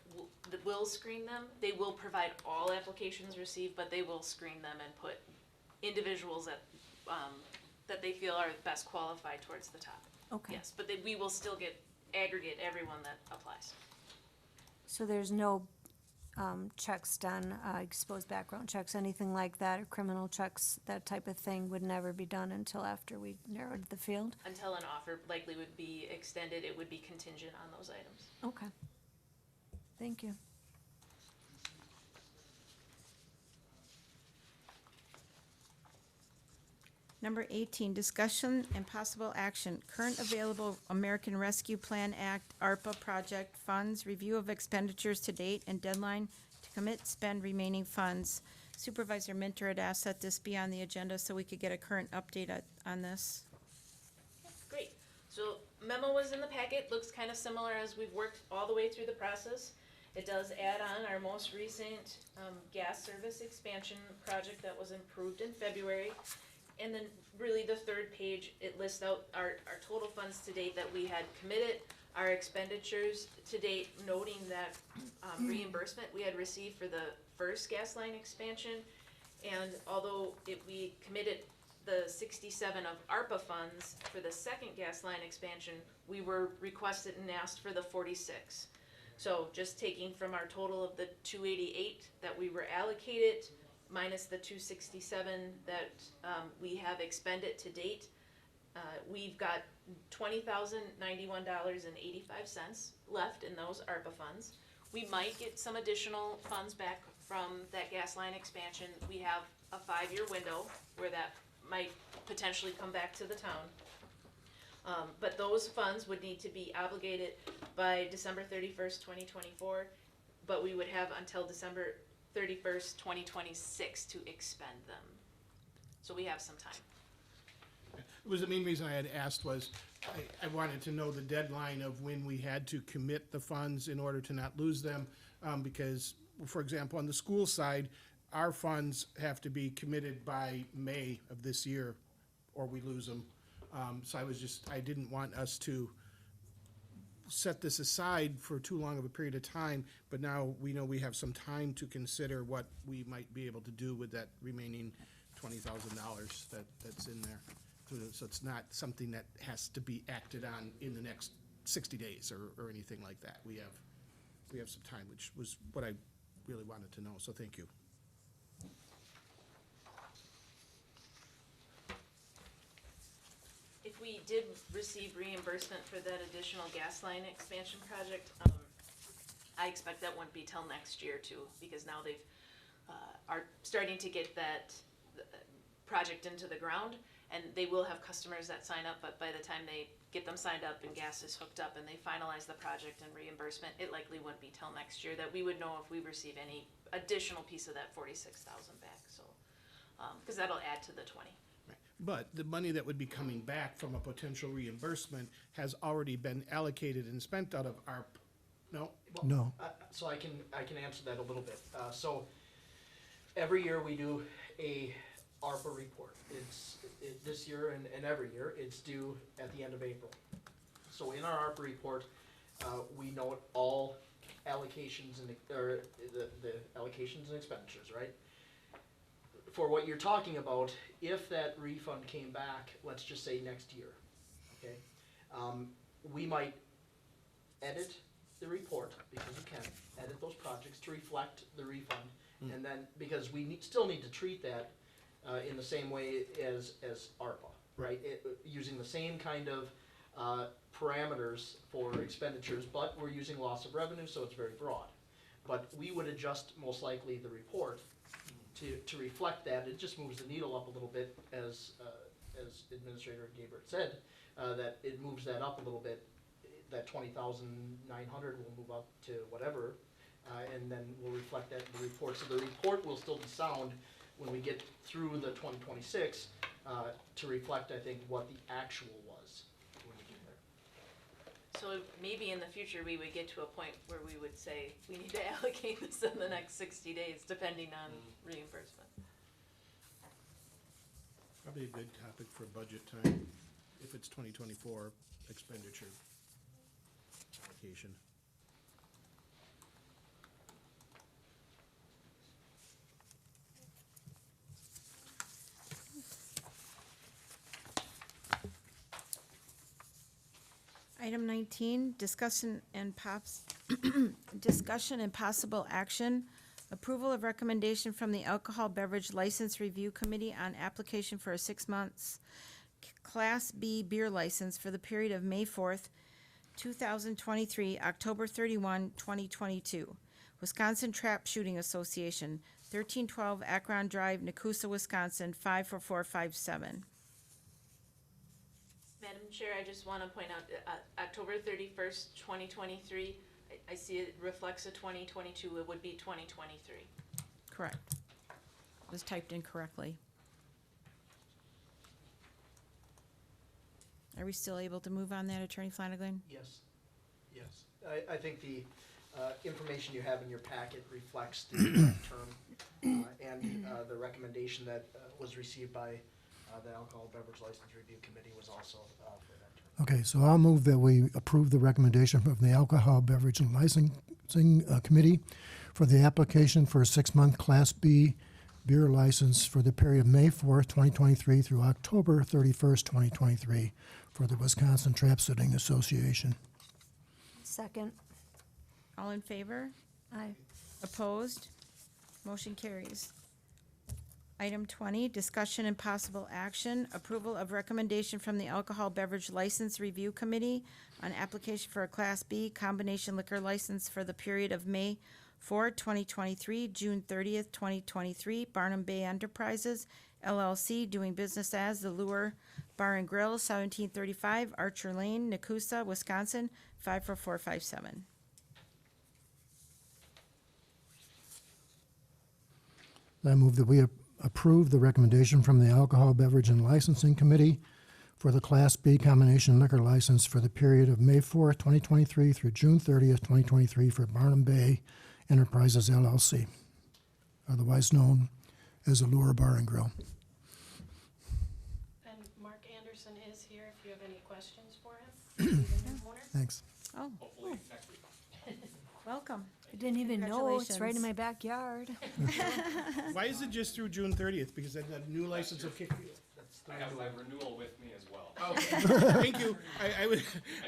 will screen them. They will provide all applications received, but they will screen them and put individuals that they feel are best qualified towards the top. Okay, Yes, but we will still aggregate everyone that applies. so there's no checks done, exposed background checks, anything like that, or criminal checks, that type of thing would never be done until after we narrowed the field? Until an offer likely would be extended, it would be contingent on those items. Okay. Thank you. Number 18, discussion and possible action. Current available American Rescue Plan Act, ARPA project funds, review of expenditures to date, and deadline to commit spend remaining funds. Supervisor Minter had asked that this be on the agenda so we could get a current update on this. Great. So memo was in the packet, looks kind of similar as we've worked all the way through the process. It does add on our most recent gas service expansion project that was approved in February. And then really the third page, it lists out our total funds to date that we had committed, our expenditures to date, noting that reimbursement we had received for the first gas line expansion. And although we committed the 67 of ARPA funds for the second gas line expansion, we were requested and asked for the 46. So just taking from our total of the 288 that we were allocated, minus the 267 that we have expended to date, we've got $20,091.85 left in those ARPA funds. We might get some additional funds back from that gas line expansion. We have a 5-year window where that might potentially come back to the town. But those funds would need to be obligated by December 31st, 2024, but we would have until December 31st, 2026 to expend them. So we have some time. It was the main reason I had asked was, I wanted to know the deadline of when we had to commit the funds in order to not lose them. Because, for example, on the school side, our funds have to be committed by May of this year, or we lose them. So I didn't want us to set this aside for too long of a period of time, but now we know we have some time to consider what we might be able to do with that remaining $20,000 that's in there. So it's not something that has to be acted on in the next 60 days or anything like that. We have some time, which was what I really wanted to know, so thank you. we did receive reimbursement for that additional gas line expansion project. I expect that won't be till next year too, because now they've, are starting to get that project into the ground, and they will have customers that sign up, but by the time they get them signed up and gas is hooked up and they finalize the project and reimbursement, it likely wouldn't be till next year that we would know if we receive any additional piece of that 46,000 back, so, cause that'll add to the 20. Right. But the money that would be coming back from a potential reimbursement has already been allocated and spent out of ARP. No? Well, No. So I can answer that a little bit. So every year we do a ARPA report. This year and every year, it's due at the end of April. So in our ARPA report, we note all allocations or the allocations and expenditures, right? For what you're talking about, if that refund came back, let's just say next year, okay? We might edit the report, because you can edit those projects to reflect the refund. And then, because we still need to treat that in the same way as ARPA, right? Using the same kind of parameters for expenditures, but we're using loss of revenue, so it's very broad. But we would adjust most likely the report to reflect that. It just moves the needle up a little bit, as Administrator Gabriel said, that it moves that up a little bit. That 20,900 will move up to whatever, and then we'll reflect that in the report. So the report will still be sound when we get through the 2026 to reflect, I think, what the actual was when we get there. So maybe in the future, we would get to a point where we would say, we need to allocate this in the next 60 days, depending on reimbursement. Probably a good topic for budget time, if it's 2024 expenditure allocation. Item 19, discussion and possible action, approval of recommendation from the Alcohol Beverage License Review Committee on application for a 6 months Class B beer license for the period of May 4th, 2023, October 31, 2022. Wisconsin Trap Shooting Association, 1312 Akron Drive, Nakusa, Wisconsin, 54457. Madam Chair, I just want to point out, October 31st, 2023, I see it reflects a 2022, it would be 2023. Correct. Was typed incorrectly. Are we still able to move on that, Attorney Flanagan? Yes, yes. I think the information you have in your packet reflects the term and the recommendation that was received by the Alcohol Beverage License Review Committee was also for that term. Okay, so I'll move that we approve the recommendation from the Alcohol Beverage and Licensing Committee for the application for a 6-month Class B beer license for the period of May 4th, 2023 through October 31st, 2023 for the Wisconsin Trap Shooting Association. Second. All in favor? Aye. Opposed? Motion carries. Item 20, discussion and possible action, approval of recommendation from the Alcohol Beverage License Review Committee on application for a Class B combination liquor license for the period of May 4, 2023, June 30th, 2023, Barnum Bay Enterprises, LLC, doing business as the Lure Bar and Grill, 1735 Archer Lane, Nakusa, Wisconsin, 54457. I move that we approve the recommendation from the Alcohol Beverage and Licensing Committee for the Class B combination liquor license for the period of May 4th, 2023 through June 30th, 2023 for Barnum Bay Enterprises LLC, otherwise known as Allure Bar and Grill. And Mark Anderson is here if you have any questions for him. He's the new owner. Thanks. Oh. Welcome. I didn't even know, it's right in Congratulations. my backyard. Why is it just through June 30th? Because that new license will kick. I have my renewal with me as well. Okay, thank you. I would,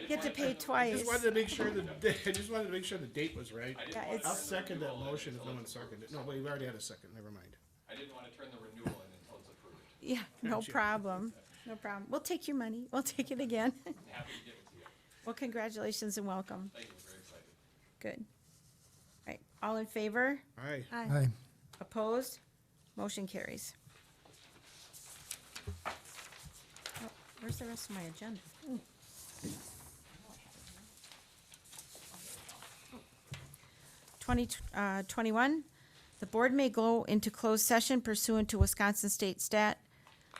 You get to pay just twice. wanted to make sure I just wanted to make sure the date was right. Yeah, I'll it's, second that motion if no one seconded it. No, but we've already had a second, never mind. I didn't want to turn the renewal in until it's approved. yeah, no Gotcha. problem. No problem. We'll take your money. We'll take it again. Happy to give it to you. Well, congratulations and welcome. Thank you, very excited. Good. All right, all in favor? Aye. Aye. Opposed? Motion carries. Oh, where's the rest of my agenda? 21, the board may go into closed session pursuant to Wisconsin State Stat,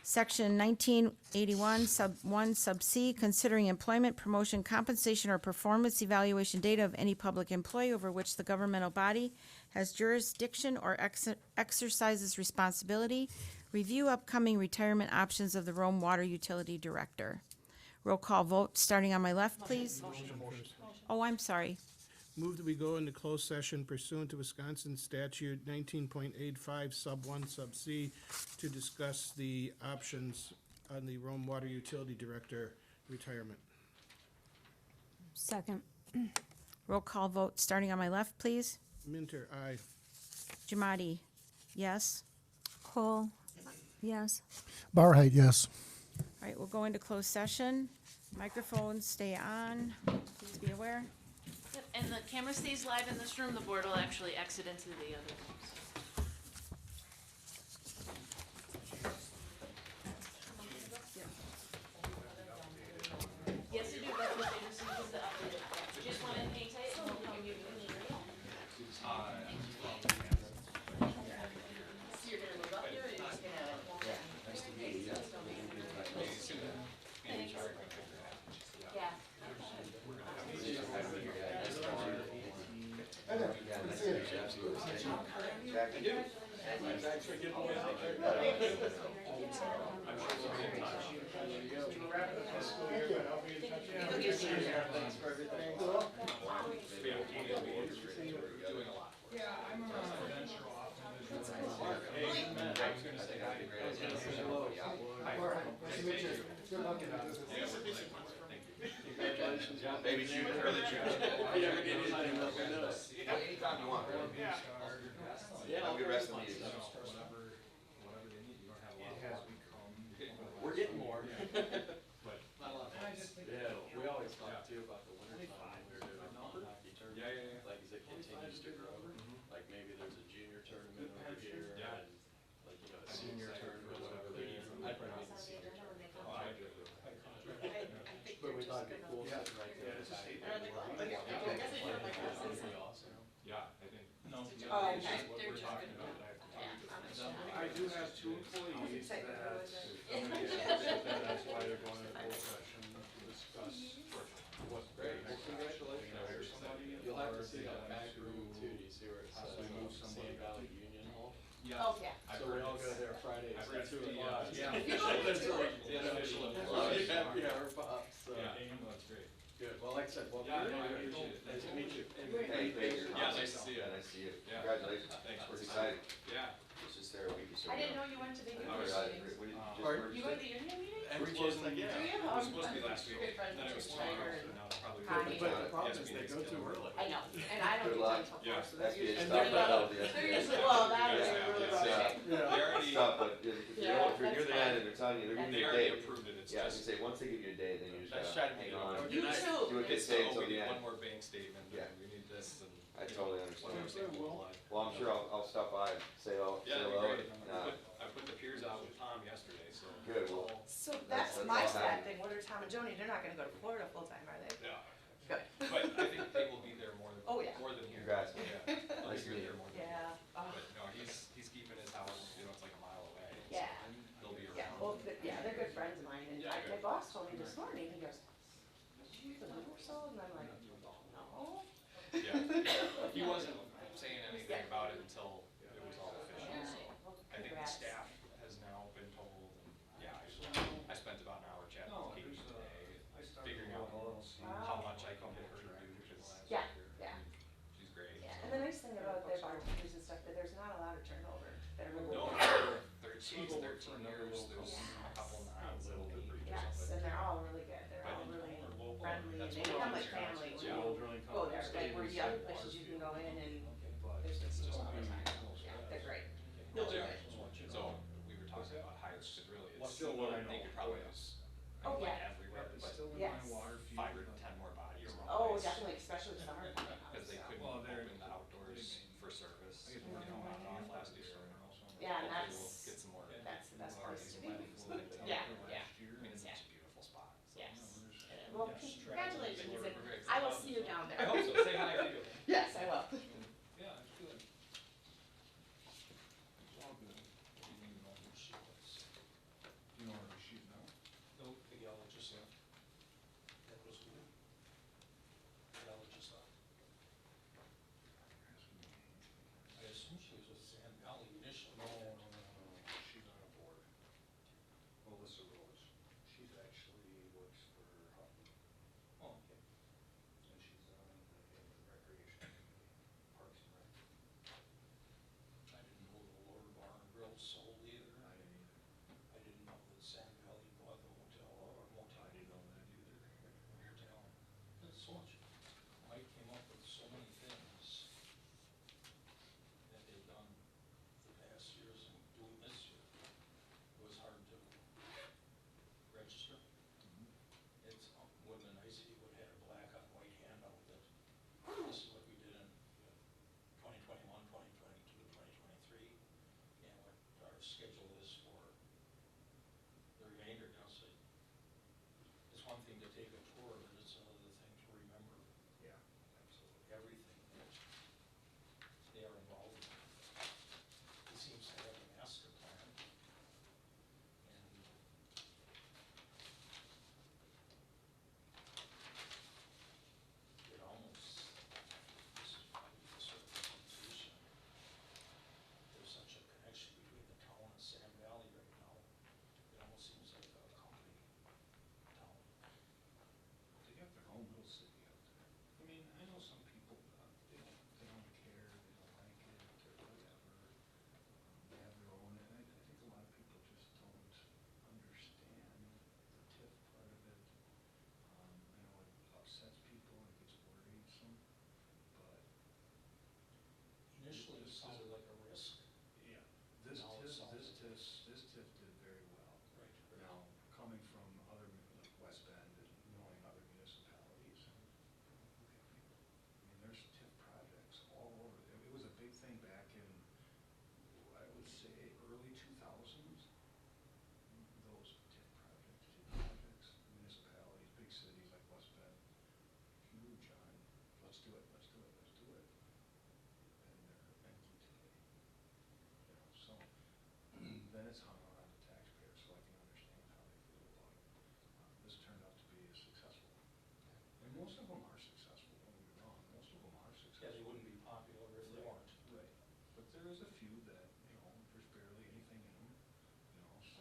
Section 1981, Sub 1, Sub C, considering employment, promotion, compensation, or performance evaluation data of any public employee over which the governmental body has jurisdiction or exercises responsibility, review upcoming retirement options of the Rome Water Utility Director. Roll call vote, starting on my left, please. Oh, I'm sorry. Move that we go into closed session pursuant to Wisconsin statute 19.85, sub 1, sub C, to discuss the options on the Rome Water Utility Director retirement. Second. Roll call vote, starting on my left, please. Minter, aye. Jamadi, yes. Cole, yes. Barheit, yes. All right, we'll go into closed session. Microphones stay on. Please be aware. Yep, and the camera stays live in this room, the board will actually exit into the other rooms. Yes, you do, that's what they received as the updated. Just want to hang tight and we'll come give you the meeting. So you're gonna move up here or you're just gonna? Yeah. Maybe shoot it early, shoot it. Anytime you want, really. Have a good rest of the meeting. Whatever they need, you don't have a lot. We're getting more. Yeah, we always talk too about the winter time when we're doing hockey tournament. Yeah. Like, as it continues to grow, like maybe there's a junior tournament over here and like, you know, a senior tournament over there. I'd probably make the senior tournament. Oh, I do. But we thought it'd be cool sitting right there. Awesome. Yeah, I think. No. We're talking about. I do have two employees that, that's why they're going to closed session to discuss what. Great, well, congratulations. Hire somebody. You'll have to or see that going back to room too, do you see where it says possibly move Sand somebody. Valley Union Hall? Oh, yeah. So we all go there Friday at 2 o'clock. Yeah. That's like the unofficial employee. Yeah, we're pops, so. Yeah, that's great. Good, well, like I said, well, Yeah, no, I really appreciate it. nice to meet you. Hey, Baker. Yeah, nice to see you. Nice to see you. Yeah. Congratulations. Thanks. We're excited. Yeah. It's just there a week or so I didn't ago. know you went to the union Oh, yeah, meetings. we just Pardon? merged You go to it. the union meeting? And we're supposed to, yeah. Do you? It was supposed to be last week, Good friends then it with was Tyler tomorrow, and so now it's probably. Connie. But the problem is they go too early. I know, and I don't Good do luck. until Yeah. 4, so they're SBS usually. stuff, I know the They're usually, well, that is Yeah, really it's, rushing. They already, Tough, but if Yeah, you're near the end and they're telling you, they're giving they you a already date. approved it, it's Yeah, I was just. gonna say, once they give you a date, then you just That's gotta trying to hang be on. You too. Do what they It's say still, until we the need end. one more bank statement, Yeah. and we need this, and. I totally understand. Everything will apply. Well, I'm sure I'll stop by and say hello, say Yeah, that'd be hello. great. and, I put the piers out with Tom yesterday, so. Good, well, So That's- that's that's my all sad happening. thing, what are Tom and Joni, they're not gonna go to Florida full-time, are they? Yeah. Good. But I think they will be there more than, Oh, yeah. more than here. Congrats. Yeah. They'll Nice be to meet here you. more than here. Yeah, oh, But no, he's keeping his house, you know, it's like a mile away. so Yeah. He'll be yeah, around. well, yeah, they're good friends of mine, and Yeah, my good. boss told me this morning, he goes, did you live or so? And I'm like, no. Yeah. He wasn't saying anything Yeah. about it until it was all official, Yeah. so. Well, I think the congrats. staff has now been told, and yeah, I spent about an hour chatting with Katie today, figuring out how much I can get her to do, because. Yeah, yeah. She's great. Yeah, so. and the nice thing about their bartenders and stuff, that there's not a lot of turnover, that are really. No, 13 years, there's a couple not, little bit or Yes, something. and they're all really good, they're all really friendly, and they become like family when you go there, like where the other places you can go in and there's just all the time. Yeah, they're great. Yeah. So, we were talking about hires, because really, It's still what I think know. it probably is. Oh, Like yeah. everywhere, It's but still in Yes. my water feed. 5 or but 10 more bodies. Oh, someplace. definitely, especially the summer. Because they couldn't Well, they're- open the outdoors for service, I get you know, one on and off last this year. summer also. Yeah, and Hopefully that's, we'll get some more that's the best place parties to and be. weddings in town. Yeah, Last yeah. year, I mean, it's Yeah. such a beautiful spot, so. Yes. there's- Well, Yes. congratulations, We're and very I will excited. see you down there. I hope so, say hi to you. Yes, I will. Yeah, it's good. It's all good. You don't even know who she was. You know where she's now? Nope, the yellow just left. That was who? The yellow just left. I assume she was with Sand Valley initially. No, she's on a board. Melissa Rose. She's actually works for Hutton, Oh, okay. and she's on the recreation committee, Parks and Rec. I didn't know the Lord Bar and Grill sold either. I didn't either. I didn't know that Sand Valley bought the hotel or motel. I didn't know that either. Hotel. There's so much, Mike came up with so many things that they've done the past years and doing this year. It was hard to register. It's, wouldn't it nice if you would have had a black on white handout that this is what we did in 2021, 2022, 2023, and what our schedule is for the remainder. Now, so it's one thing to take a tour, but it's another thing to remember Yeah, absolutely. everything that they are involved in. He seems to have a master plan. And it almost, this is probably the sort of institution, there's such a connection between the town and Sand Valley right now. It almost seems like a company town. They got their own little city out there. I mean, I know some people, they don't care, they don't like it, or whatever. They have their own, and I think a lot of people just don't understand the TIF part of it. I know it upsets people, it gets worrisome, but Initially, it This is sounded like a risk. yeah, this Now it TIF, sounds- this TIF did very well. Right. Now, coming from other, like West Bend and knowing other municipalities, and, look at people. I mean, there's TIF projects all over. It was a big thing back in, I would say, early 2000s. Those TIF projects, municipalities, big cities like West Bend, huge on, let's do it, let's do it, let's do it. And they're empty today. You know, so, then it's hung on the taxpayers, so I can understand how they feel about it. This turned out to be successful. And most of them are successful, don't get me wrong, most of them are successful. Yeah, they wouldn't be popular if they weren't. Right, but there is a few that, there's barely anything in them,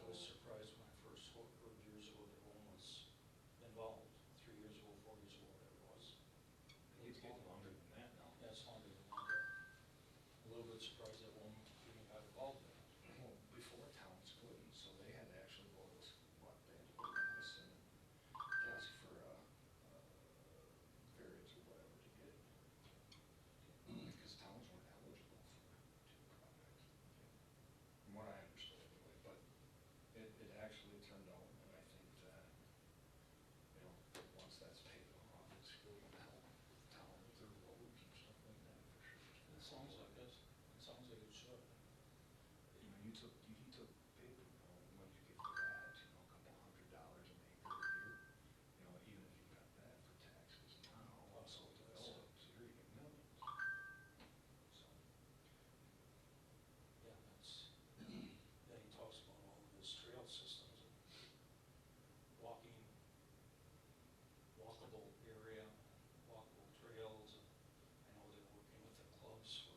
I was surprised when I first heard years ago that one was involved, 3 years ago, 4 years ago, whatever it was. It's getting longer than that now. Yeah, it's longer than that. A little bit surprised that one even got involved in it. Well, before town split, so they had to actually go to, they had to go to Madison and ask for, variance or whatever to get it. Because towns weren't eligible for two projects, from what I understood anyway, but it actually turned out, and I think that, once that's paid off, it's really gonna help town with their roads and stuff like that, for sure. It sounds like it. It sounds like it should. He took paper, what did you get for that, a couple $100 an acre a year? Even if you got that for taxes now, also developed, so you're getting millions. So, Yeah, that's, then he talks about all of his trail systems and walkable area, walkable trails. And I know they're working with the clubs for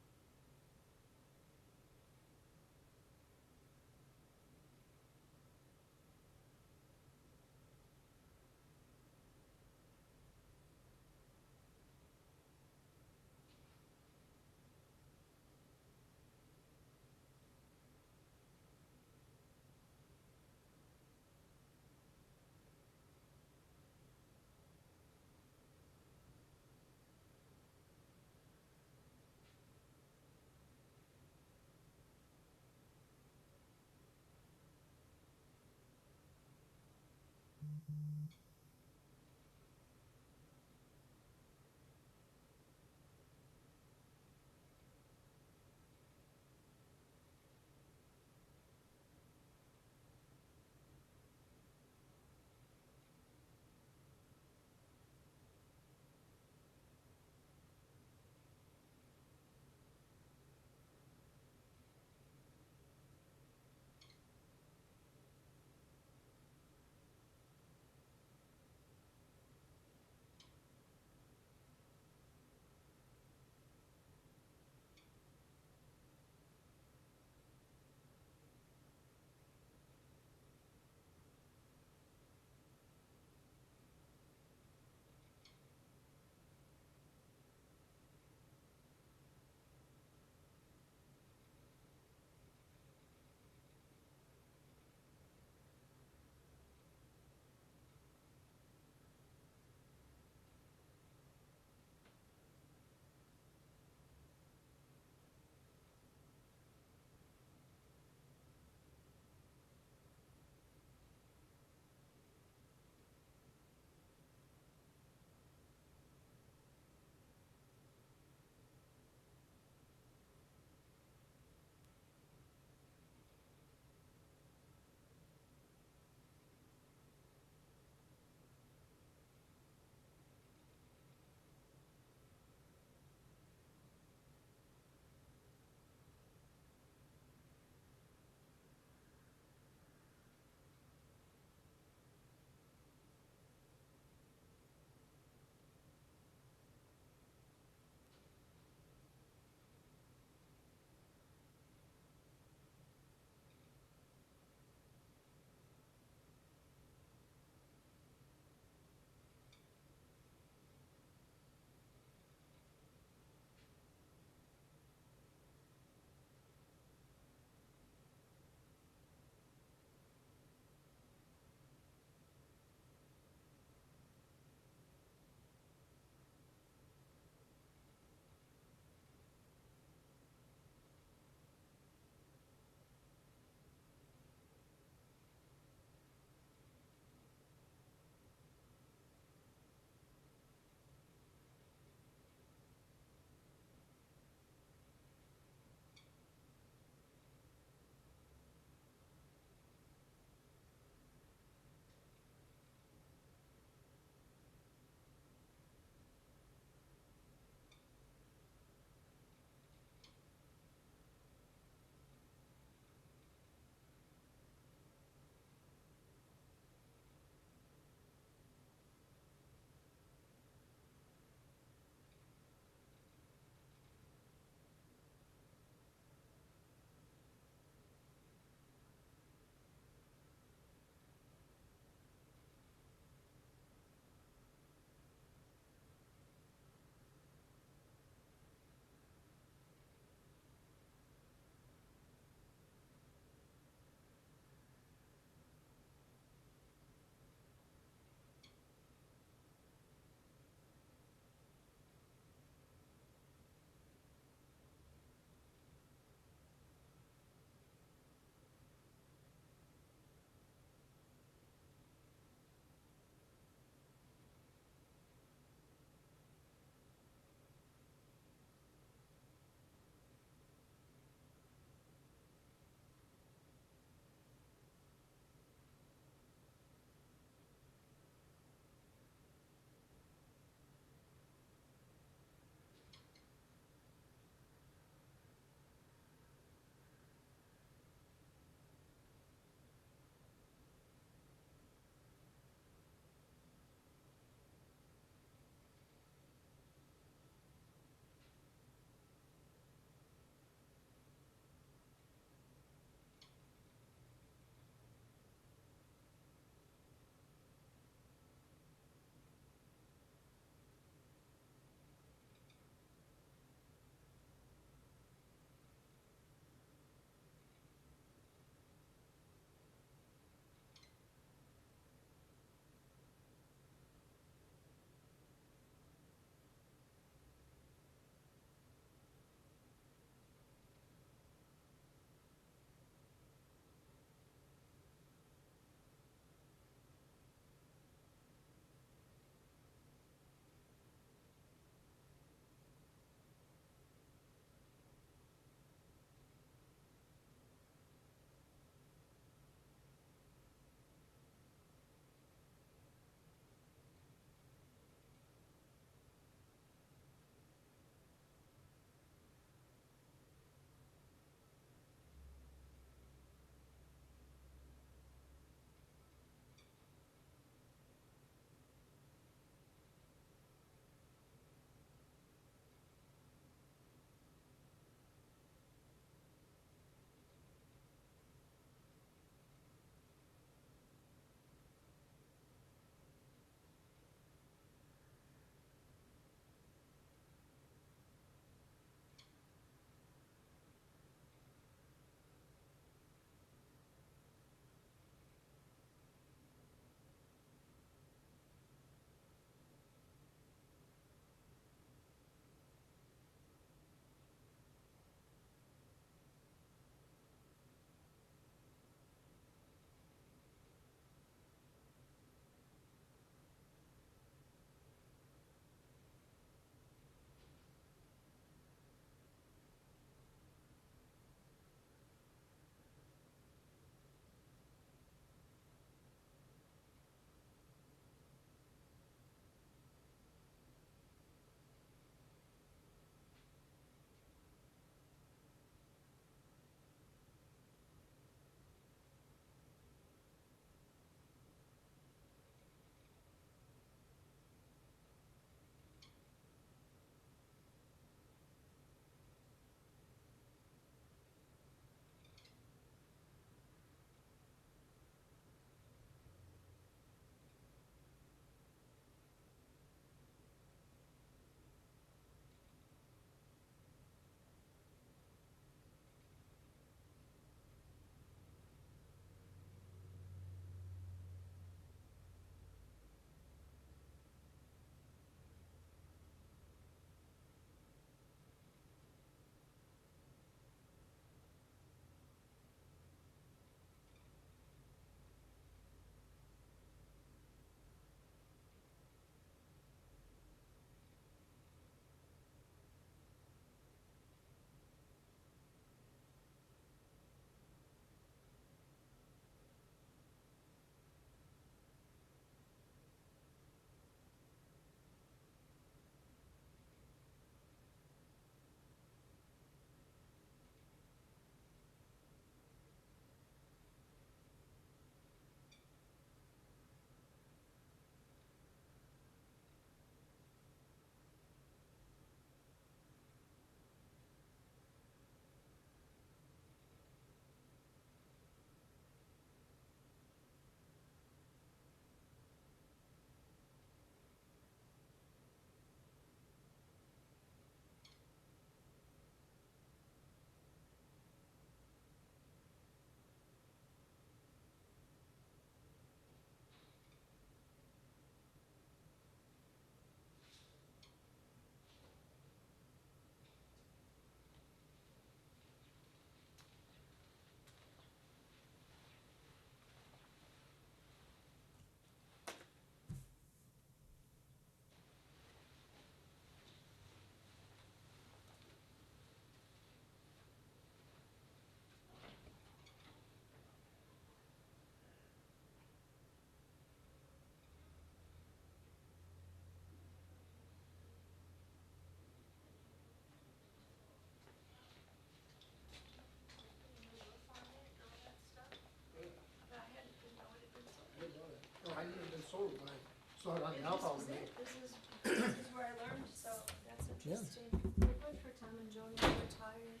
Interesting. Good for Tom and Joni, they're tired.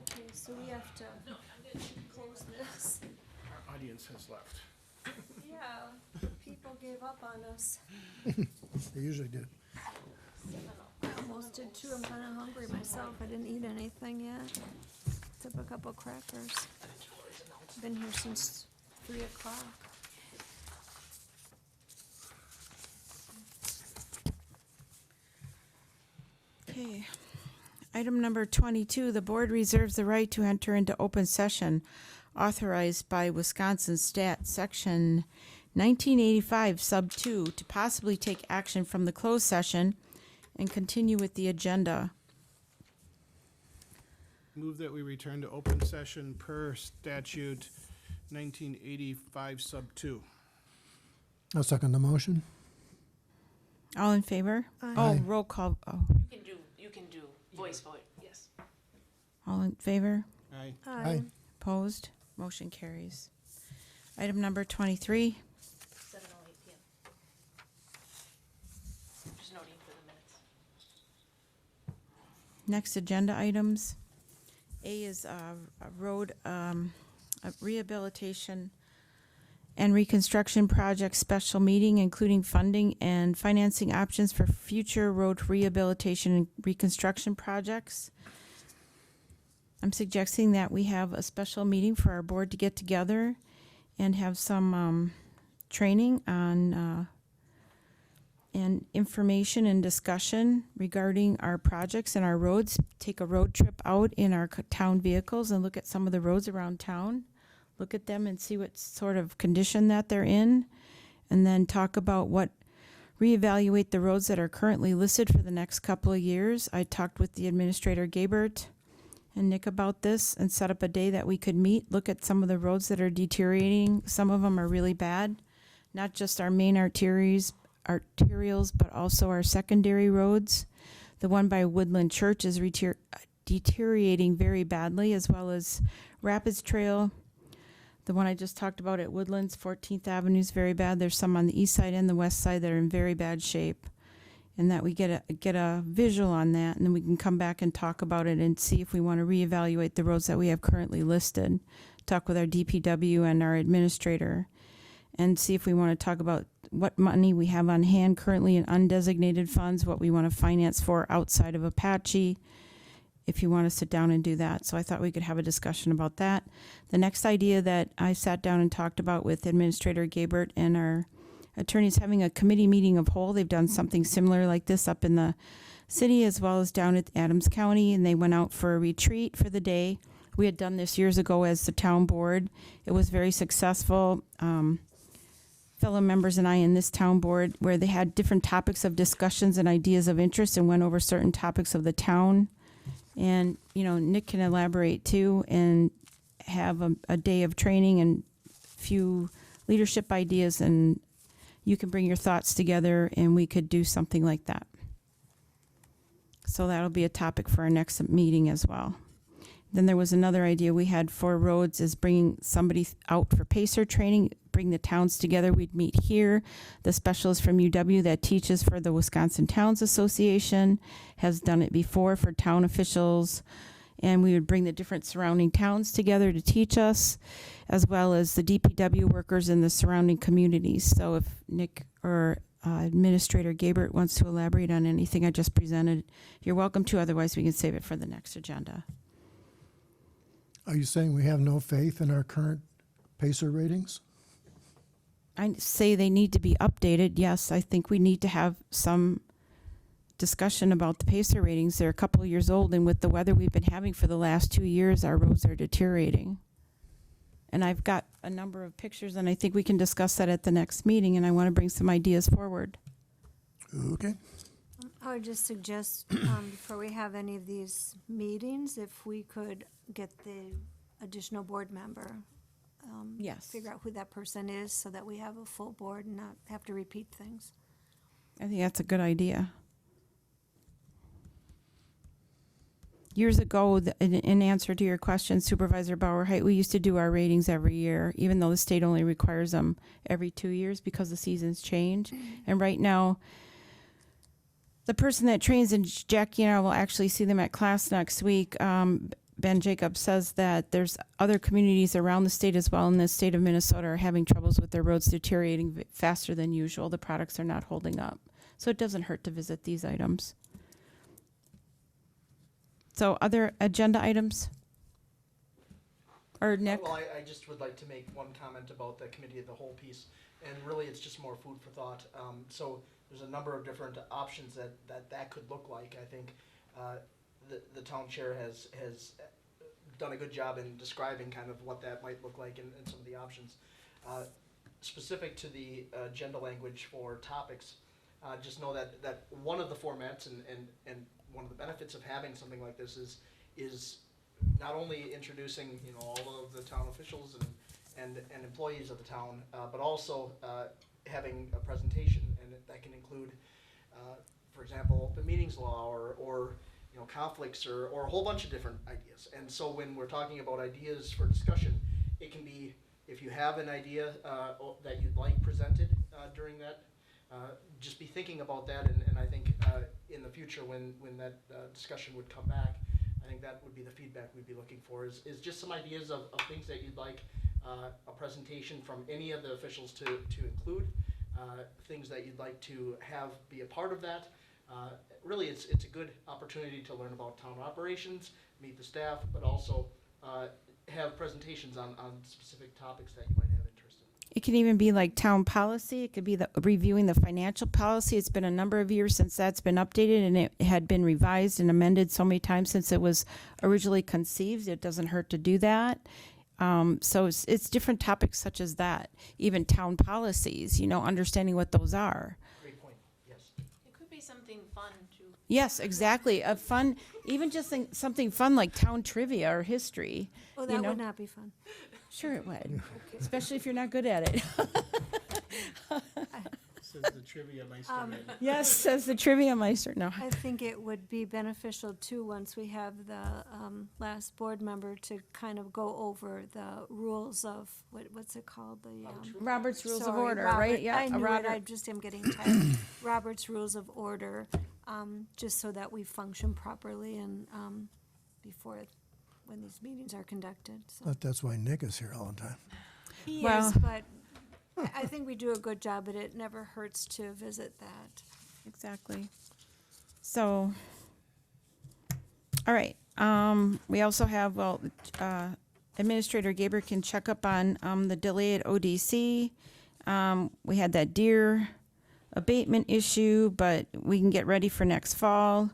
Okay, so we have to close this. Our audience has left. Yeah, people gave up on us. They usually do. I almost did too. I'm kinda hungry myself. I didn't eat anything yet. Took a couple crackers. Been here since 3 o'clock. Okay. Item number 22, the board reserves the right to enter into open session authorized by Wisconsin Stat Section 1985 Sub 2 to possibly take action from the closed session and continue with the agenda. Move that we return to open session per statute 1985 sub 2. I'll second the motion. All in favor? Aye. Oh, Aye. roll call. Oh, You can do voice vote, yes. all in favor? Aye. Aye. Opposed? Motion carries. Item number 23. 7:08 PM. Just noting for the minutes. Next agenda items. A is a road a rehabilitation and reconstruction project special meeting, including funding and financing options for future road rehabilitation and reconstruction projects. I'm suggesting that we have a special meeting for our board to get together and have some training on and information and discussion regarding our projects and our roads. Take a road trip out in our town vehicles and look at some of the roads around town. Look at them and see what sort of condition that they're in. And then talk about reevaluate the roads that are currently listed for the next couple of years. I talked with the administrator Gabert and Nick about this and set up a day that we could meet, look at some of the roads that are deteriorating. Some of them are really bad, not just our main arterials, but also our secondary roads. The one by Woodland Church is deteriorating very badly, as well as Rapids Trail. The one I just talked about at Woodlands, 14th Avenue is very bad. There's some on the east side and the west side that are in very bad shape. And that we get a visual on that, and then we can come back and talk about it and see if we want to reevaluate the roads that we have currently listed. Talk with our DPW and our administrator, and see if we want to talk about what money we have on hand currently in undesignated funds, what we want to finance for outside of Apache, if you want to sit down and do that. So I thought we could have a discussion about that. The next idea that I sat down and talked about with Administrator Gabert and our attorneys, having a committee meeting of whole. They've done something similar like this up in the city as well as down at Adams County, and they went out for a retreat for the day. We had done this years ago as the town board. It was very successful. Fellow members and I in this town board, where they had different topics of discussions and ideas of interest and went over certain topics of the town. And, Nick can elaborate too and have a day of training and few leadership ideas, and you can bring your thoughts together and we could do something like that. So that'll be a topic for our next meeting as well. Then there was another idea we had for roads is bringing somebody out for PACER training, bring the towns together. We'd meet here. The specialist from UW that teaches for the Wisconsin Towns Association has done it before for town officials. And we would bring the different surrounding towns together to teach us, as well as the DPW workers in the surrounding communities. So if Nick or Administrator Gabert wants to elaborate on anything I just presented, you're welcome to. Otherwise, we can save it for the next agenda. Are you saying we have no faith in our current PACER ratings? I say they need to be updated. Yes, I think we need to have some discussion about the PACER ratings. They're a couple of years old, and with the weather we've been having for the last 2 years, our roads are deteriorating. And I've got a number of pictures, and I think we can discuss that at the next meeting, and I want to bring some ideas forward. Okay. I would just suggest, before we have any of these meetings, if we could get the additional board member. Yes. Figure out who that person is so that we have a full board and not have to repeat things. I think that's a good idea. Years ago, in answer to your question, Supervisor Bauer-Height, we used to do our ratings every year, even though the state only requires them every 2 years because the seasons change. And right now, The person that trains, and Jackie and I will actually see them at class next week. Ben Jacobs says that there's other communities around the state as well in the state of Minnesota are having troubles with their roads deteriorating faster than usual. The products are not holding up. So it doesn't hurt to visit these items. So other agenda items? Or Nick? Well, I just would like to make one comment about the committee of the whole piece, and really it's just more food for thought. So there's a number of different options that could look like. I think the town chair has done a good job in describing kind of what that might look like and some of the options. Specific to the agenda language for topics, just know that one of the formats and one of the benefits of having something like this is not only introducing all of the town officials and employees of the town, but also having a presentation, and that can include, for example, open meetings law or conflicts or a whole bunch of different ideas. And so when we're talking about ideas for discussion, it can be, if you have an idea that you'd like presented during that, just be thinking about that. And I think in the future when that discussion would come back, I think that would be the feedback we'd be looking for, is just some ideas of things that you'd like a presentation from any of the officials to include, things that you'd like to have be a part of that. Really, it's a good opportunity to learn about town operations, meet the staff, but also have presentations on specific topics that you might have interest in. It can even be like town policy. It could be reviewing the financial policy. It's been a number of years since that's been updated, and it had been revised and amended so many times since it was originally conceived. It doesn't hurt to do that. So it's different topics such as that. Even town policies, understanding what those are. Great point, yes. It could be something fun too. Yes, exactly. A fun, even just something fun like town trivia or history. Oh, that would not be fun. Sure it would, especially if you're not good at it. Says the trivia meister. Yes, says the trivia meister. No. I think it would be beneficial too, once we have the last board member, to kind of go over the rules of, what's it called? Robert's Rules of Sorry, Order, Robert. right? Yeah, I knew Robert. it, I just am getting tired. Robert's Rules of Order, just so that we function properly and when these meetings are conducted, so. But that's why Nick is here all the time. He Well- is, but I think we do a good job, but it never hurts to visit that. Exactly. So, all right. We also have, Administrator Gaber can check up on the delay at ODC. We had that deer abatement issue, but we can get ready for next fall.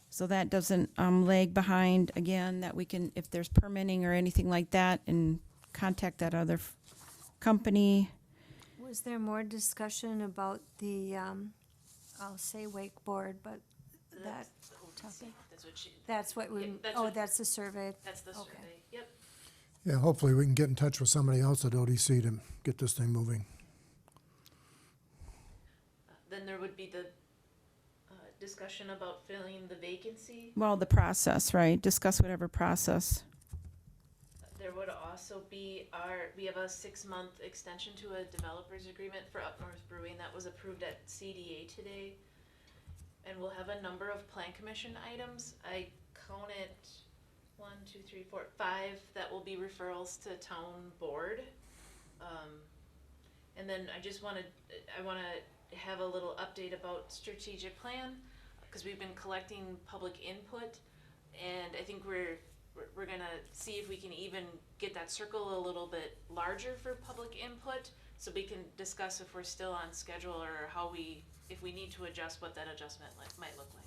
So that doesn't lag behind, again, that we can, if there's permitting or anything like that, and contact that other company. Was there more discussion about the, I'll say wakeboard, but that That's the OTC. topic? That's what she. That's what we, Yeah, that's oh, what- that's the survey. That's the Okay. survey. Yep. Yeah, hopefully we can get in touch with somebody else at ODC to get this thing moving. Then there would be the discussion about filling the vacancy. Well, the process, right? Discuss whatever process. There would also be we have a 6-month extension to a developer's agreement for Up North Brewing that was approved at CDA today. And we'll have a number of plan commission items. I counted 1, 2, 3, 4, 5 that will be referrals to town board. And then I wanna have a little update about strategic plan, because we've been collecting public input, and I think we're gonna see if we can even get that circle a little bit larger for public input, so we can discuss if we're still on schedule or if we need to adjust, what that adjustment might look like.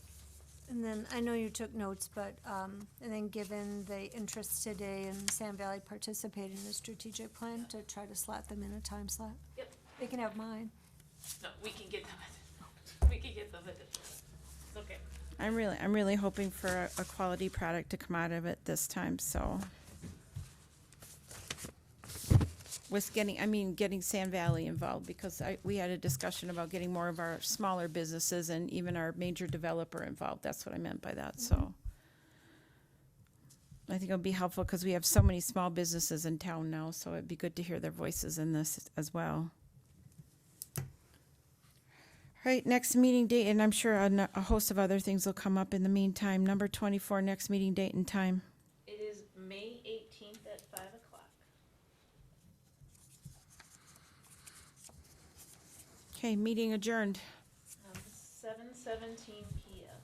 And then, I know you took notes, but, and then given the interest today in Sand Valley participating in the strategic plan, to try to slot them in a time slot. Yep. They can have mine. No, we can get them at it's okay. I'm really hoping for a quality product to come out of it this time, so. With getting Sand Valley involved, because we had a discussion about getting more of our smaller businesses and even our major developer involved. That's what I meant by that, so. I think it'll be helpful because we have so many small businesses in town now, so it'd be good to hear their voices in this as well. All Right, next meeting date, and I'm sure a host of other things will come up in the meantime. Number 24, next meeting date and time. It is May 18th at 5 o'clock. Okay, meeting adjourned. 7:17 PM.